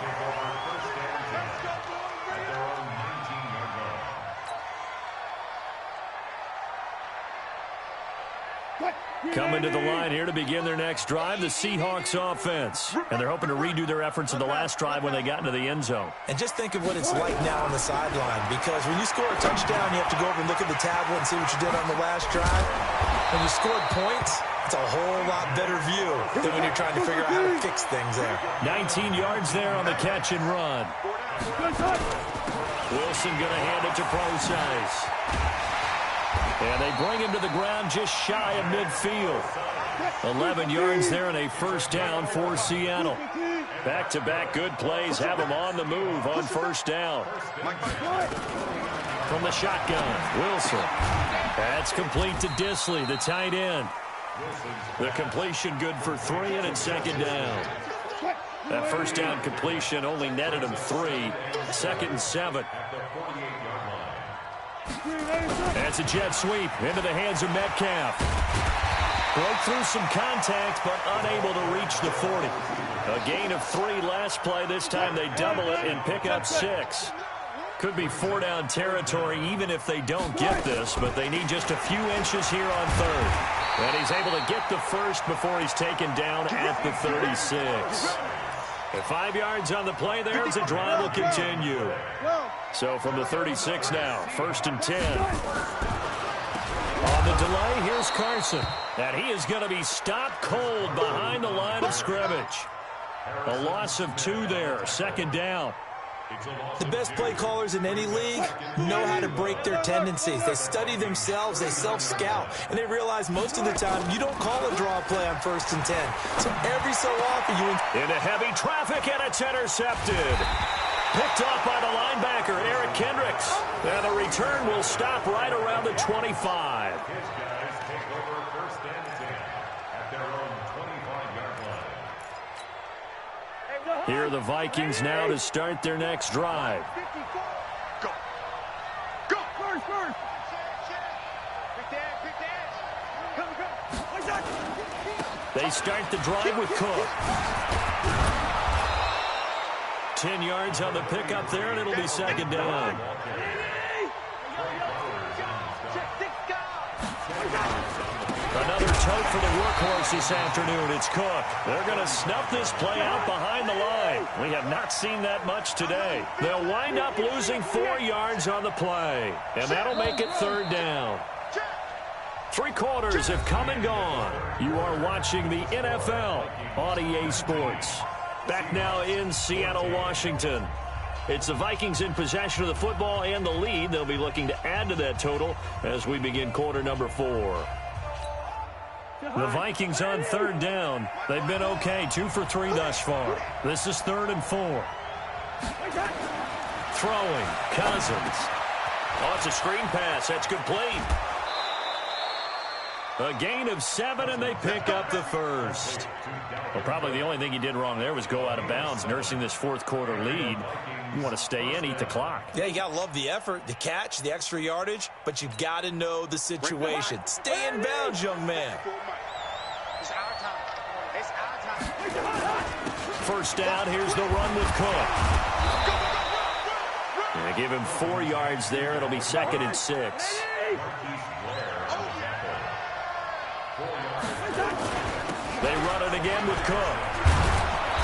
Coming to the line here to begin their next drive, the Seahawks offense. And they're hoping to redo their efforts in the last drive when they got into the end zone. And just think of what it's like now on the sideline, because when you score a touchdown, you have to go over and look at the tablet and see what you did on the last drive. When you scored points, it's a whole lot better view than when you're trying to figure out how to fix things there. 19 yards there on the catch and run. Wilson going to hand it to Procise. And they bring him to the ground just shy of midfield. 11 yards there and a first down for Seattle. Back-to-back good plays have him on the move on first down. from the shotgun. Wilson. That's complete to Disley, the tight end. The completion good for 3, and it's second down. That first down completion only netted him 3. Second and 7. That's a jet sweep into the hands of Metcalf. Broke through some contact, but unable to reach the 40. A gain of 3 last play. This time they double it and pick up 6. Could be 4-down territory even if they don't get this, but they need just a few inches here on third. And he's able to get the first before he's taken down at the 36. At 5 yards on the play there as the drive will continue. So from the 36 now, first and 10. On the delay, here's Carson. And he is going to be stopped cold behind the line of scrimmage. A loss of 2 there, second down. The best play callers in any league know how to break their tendencies. They study themselves, they self-scout, and they realize most of the time you don't call a draw play on first and 10. So every so often you... Into heavy traffic, and it's intercepted. Picked off by the linebacker, Eric Kendricks. And the return will stop right around the 25. His guys take over first and 10 at their own 25-yard line. Here are the Vikings now to start their next drive. Go. Go. First. They start the drive with Cook. 10 yards on the pickup there, and it'll be second down. Another tote for the workhorse this afternoon. It's Cook. They're going to snuff this play out behind the line. We have not seen that much today. They'll wind up losing 4 yards on the play, and that'll make it third down. 3 quarters have come and gone. You are watching the NFL on EA Sports. Back now in Seattle, Washington. It's the Vikings in possession of the football and the lead. They'll be looking to add to that total as we begin quarter number 4. The Vikings on third down. They've been okay, 2 for 3 thus far. This is 3rd and 4. Throwing, Cousins. Oh, it's a screen pass. That's complete. A gain of 7, and they pick up the first. Well, probably the only thing he did wrong there was go out of bounds, nursing this fourth quarter lead. You want to stay in, eat the clock. Yeah, you got to love the effort, the catch, the extra yardage, but you've got to know the situation. Stay in bounds, young man. It's our time. It's our time. First down, here's the run with Cook. They give him 4 yards there. It'll be 2nd and 6. They run it again with Cook.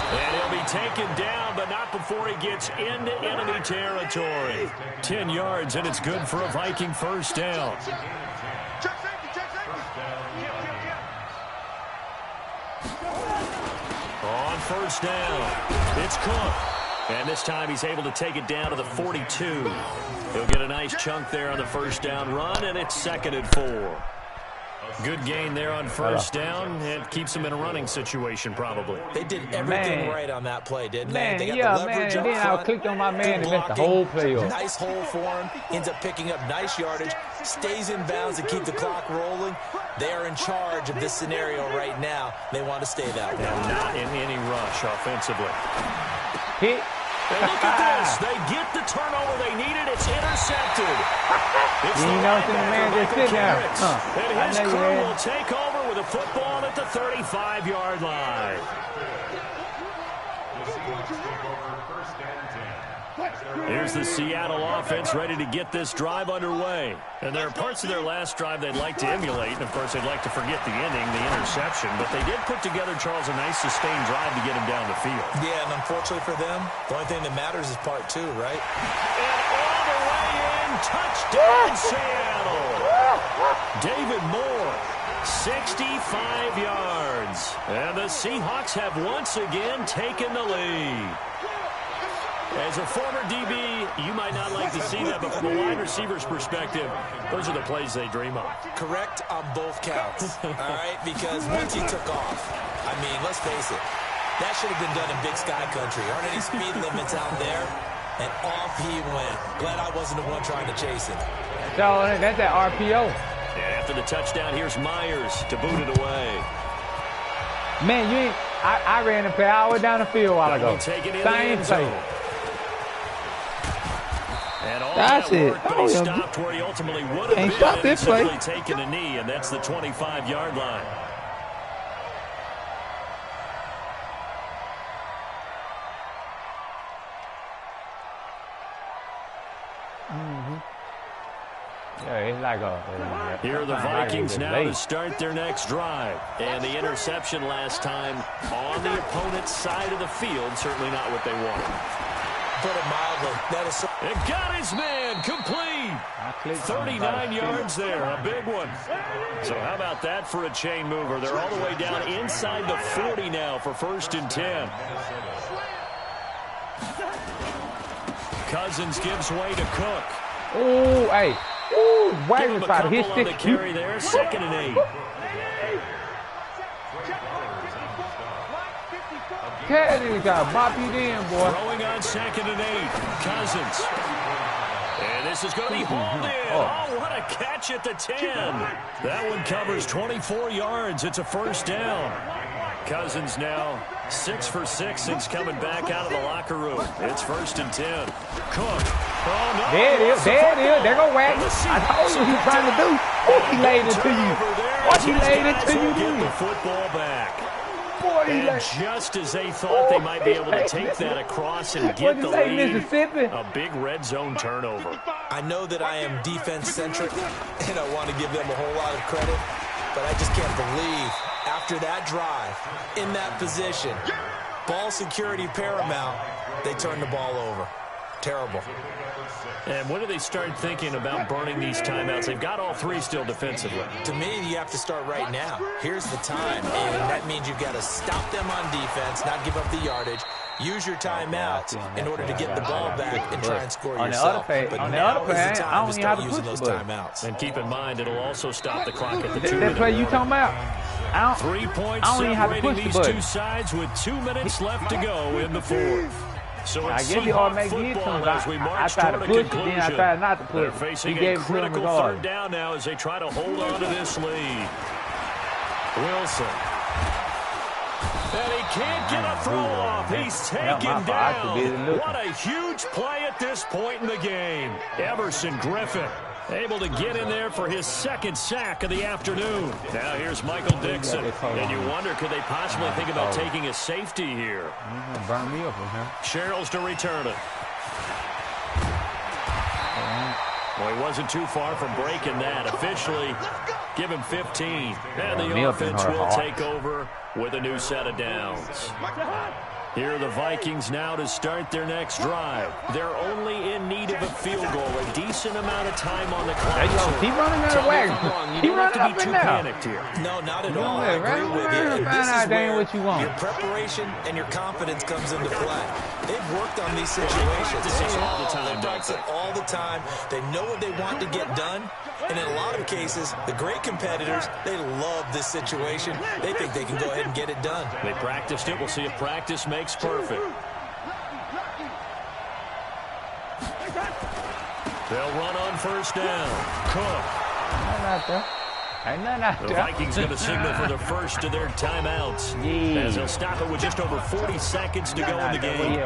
And he'll be taken down, but not before he gets into enemy territory. 10 yards, and it's good for a Viking first down. On first down, it's Cook. And this time he's able to take it down to the 42. He'll get a nice chunk there on the first down run, and it's 2nd and 4. Good gain there on first down. It keeps them in a running situation, probably. They did everything right on that play, didn't they? They got the leverage and then I clicked on my man and missed the whole play off. Nice hole for him. Ends up picking up nice yardage. Stays in bounds to keep the clock rolling. They are in charge of this scenario right now. They want to stay that way. And not in any rush offensively. Hit. And look at this. They get the turnover they needed. It's intercepted. It's you know, the man just sit down. And his crew will take over with a football at the 35-yard line. Here's the Seattle offense ready to get this drive underway. And there are parts of their last drive they'd like to emulate. And, of course, they'd like to forget the ending, the interception. But they did put together, Charles, a nice sustained drive to get him down the field. Yeah, and unfortunately for them, the only thing that matters is part 2, right? And all the way in, touchdown Seattle. David Moore, 65 yards. And the Seahawks have once again taken the lead. As a former DB, you might not like to see that, but from a wide receiver's perspective, those are the plays they dream of. Correct on both counts, all right? Because once he took off, I mean, let's face it, that should have been done in Big Sky Country. Aren't any speed limits out there? And off he went. Glad I wasn't the one trying to chase him. So that's that RPO. And after the touchdown, here's Myers to boot it away. Man, you ain't. I ran the play all the way down the field a while ago. Same play. And all that's that it. work, but he stopped where he ultimately would have stop been. this play. Simply taking a knee, and that's the 25-yard line. Yeah, it's like here are the Vikings now to start their next drive. And the interception last time on the opponent's side of the field, certainly not what they wanted. Put it mildly. That is so it got his man complete. 39 yards there, a big one. So how about that for a chain mover? They're all the way down inside the 40 now for 1st and 10. Cousins gives way to Cook. Oh, hey. Ooh, why Give him a couple on the carry there, 2nd and 8. Teddy got bop you in, boy. Throwing on 2nd and 8. Cousins. And this is going to be hauled in. Oh, what a catch at the 10. That one covers 24 yards. It's a 1st down. Cousins now 6 for 6 since coming back out of the locker room. It's 1st and 10. Cook. Oh, no. There it is. There it is. There go Wagner. I told you what he's trying to do. Oh, he laid it to you. What he laid it to you, get the football back. Boy, and just as they thought they might be able to take that across and get the lead, a big red zone turnover. I know that I am defense-centric, and I want to give them a whole lot of credit, but I just can't believe after that drive, in that position, ball security paramount, they turn the ball over. Terrible. And when do they start thinking about burning these timeouts? They've got all 3 still defensively. To me, you have to start right now. Here's the time, and that means you've got to stop them on defense, not give up the yardage, use your timeouts in order to get the ball back and try and score yourself. On the other play, I don't even have to using push those the timeouts. And keep in mind, it'll also stop the clock at the 2-minute that play you talking about? 3 points separating these two sides with 2 minutes left to go in the 4th. So I guess he ought to make it to him. I tried to push it, then I tried not to push it. They're facing a critical 3rd down now as they try to hold on to this lead. Wilson. And he can't get a throw off. He's taken down. What a huge play at this point in the game. Everson Griffin able to get in there for his 2nd sack of the afternoon. Now here's Michael Dixon. And you wonder, could they possibly think about taking a safety here? Burn me up with him. Sherrills to return it. Well, he wasn't too far from breaking that. Officially, give him 15. And the offense will take over with a new set of downs. Here are the Vikings now to start their next drive. They're only in need of a field goal, a decent amount of time on the clock. Keep running out of Wagner. You don't have to be too panicked here. No, not at all. I agree with you. This is where what you want. Your preparation and your confidence comes into play. They've worked on these situations. All the time, they practice it all the time. They know what they want to get done. And in a lot of cases, the great competitors, they love this situation. They think they can go ahead and get it done. They practiced it. We'll see if practice makes perfect. They'll run on 1st down. Cook. The Vikings going to signal for the first of their timeouts. As they'll stop it with just over 40 seconds to go in the game.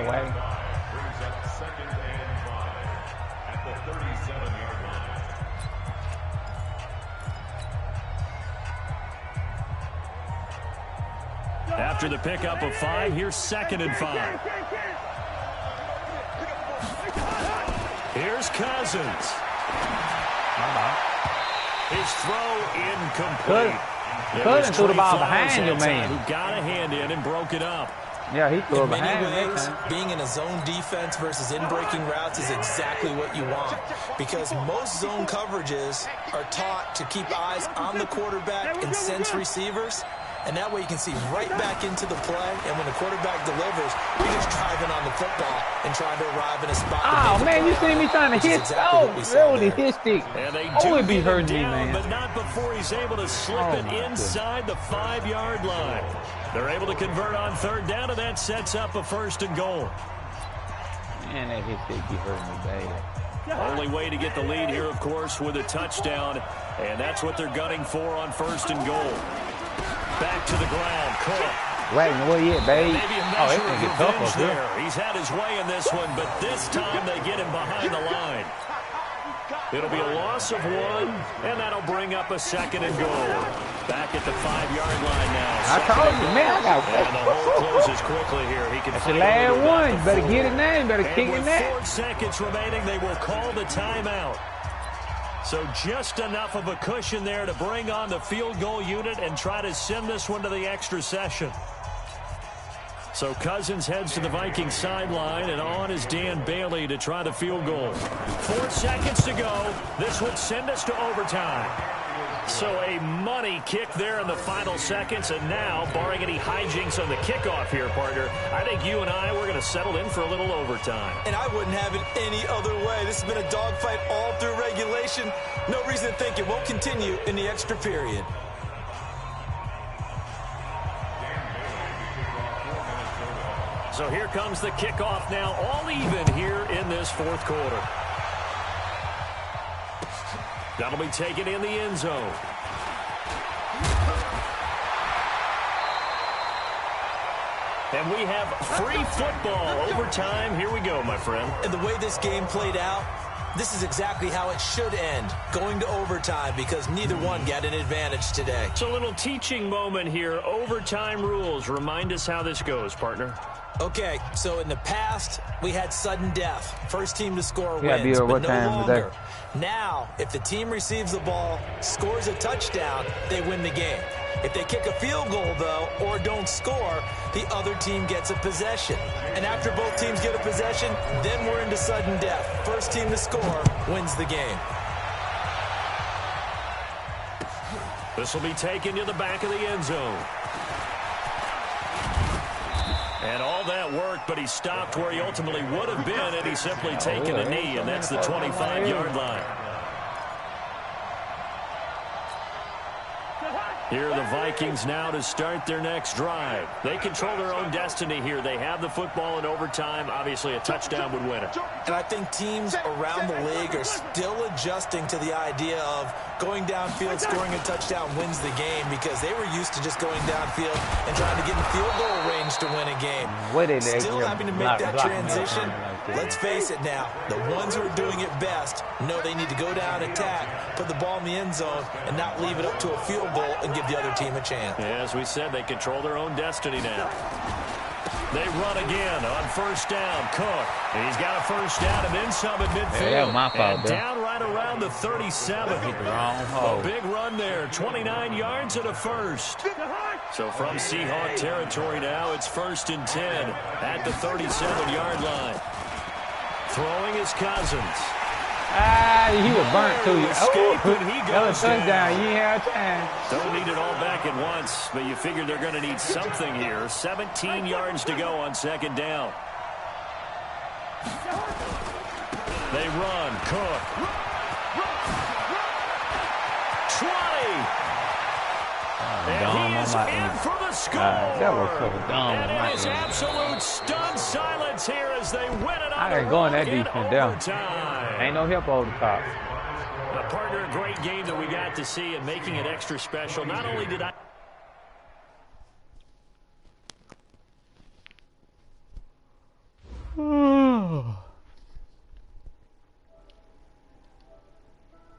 After the pickup of 5, here's 2nd and 5. Here's Cousins. His throw incomplete. Cousins threw the ball behind you, man. Who got a hand in and broke it up. Yeah, he threw it behind him. In many ways, being in a zone defense versus in-breaking routes is exactly what you want. Because most zone coverages are taught to keep eyes on the quarterback and sense receivers. And that way you can see right back into the play. And when the quarterback delivers, you're just driving on the football and trying to arrive in a spot. Oh, man, you see me trying to hit. Oh, really, his stick. Oh, it be hurting me, man. But not before he's able to slip it inside the 5-yard line. They're able to convert on 3rd down, and that sets up a 1st and goal. Man, that hit stick be hurting me bad. Only way to get the lead here, of course, with a touchdown. And that's what they're gunning for on 1st and goal. Back to the ground. Cook. Wait, where you at, babe? Maybe a Oh, it's measure going of to get tough revenge up here. there. He's had his way in this one, but this time they get him behind the line. It'll be a loss of 1, and that'll bring up a 2nd and goal. Back at the 5-yard line now. I told you, man, I got And the hole closes quickly here. He can That's the last one. You better get it now. You better kick it with now. 4 seconds remaining, they will call the timeout. So just enough of a cushion there to bring on the field goal unit and try to send this one to the extra session. So Cousins heads to the Vikings sideline, and on is Dan Bailey to try the field goal. 4 seconds to go. This would send us to overtime. So a money kick there in the final seconds, and now, barring any hijinks on the kickoff here, partner, I think you and I, we're going to settle in for a little overtime. And I wouldn't have it any other way. This has been a dogfight all through regulation. No reason to think it won't continue in the extra period. So here comes the kickoff now, all even here in this 4th quarter. That'll be taken in the end zone. And we have free football overtime. Here we go, my friend. And the way this game played out, this is exactly how it should end, going to overtime, because neither one got an advantage today. So a little teaching moment here. Overtime rules. Remind us how this goes, partner. Okay, so in the past, we had sudden death. First team to score Yeah, wins, but no time longer. Now, if the team receives the ball, scores a touchdown, they win the game. If they kick a field goal, though, or don't score, the other team gets a possession. And after both teams get a possession, then we're into sudden death. First team to score wins the game. This will be taken to the back of the end zone. And all that worked, but he stopped where he ultimately would have been had he simply taken a knee, and that's the 25-yard line. Here are the Vikings now to start their next drive. They control their own destiny here. They have the football in overtime. Obviously, a touchdown would win it. And I think teams around the league are still adjusting to the idea of going downfield, scoring a touchdown wins the game, because they were used to just going downfield and trying to get in field goal range to win a game. Still having to make that transition. Let's face it now, the ones who are doing it best know they need to go down, attack, put the ball in the end zone, and not leave it up to a field goal and give the other team a chance. Yeah, as we said, they control their own destiny now. They run again on 1st down. Cook. He's got a 1st down and then some at midfield. Yeah, that was my fault, and down right around the 37. Hit the wrong hole. A big run there. 29 yards and a 1st. So from Seahawk territory now, it's 1st and 10 at the 37-yard line. Throwing is Cousins. He was burnt to you. That was a touchdown. You ain't had time. Don't need it all back at once, but you figure they're going to need something here. 17 yards to go on 2nd down. They run. Cook. 20. And he is in for the score. That was so dumb. And it is absolute stunned silence here as they win it on I ain't going that defense down. overtime. Ain't no help over the top. A partner, a great game that we got to see and making it extra special. Not only did I...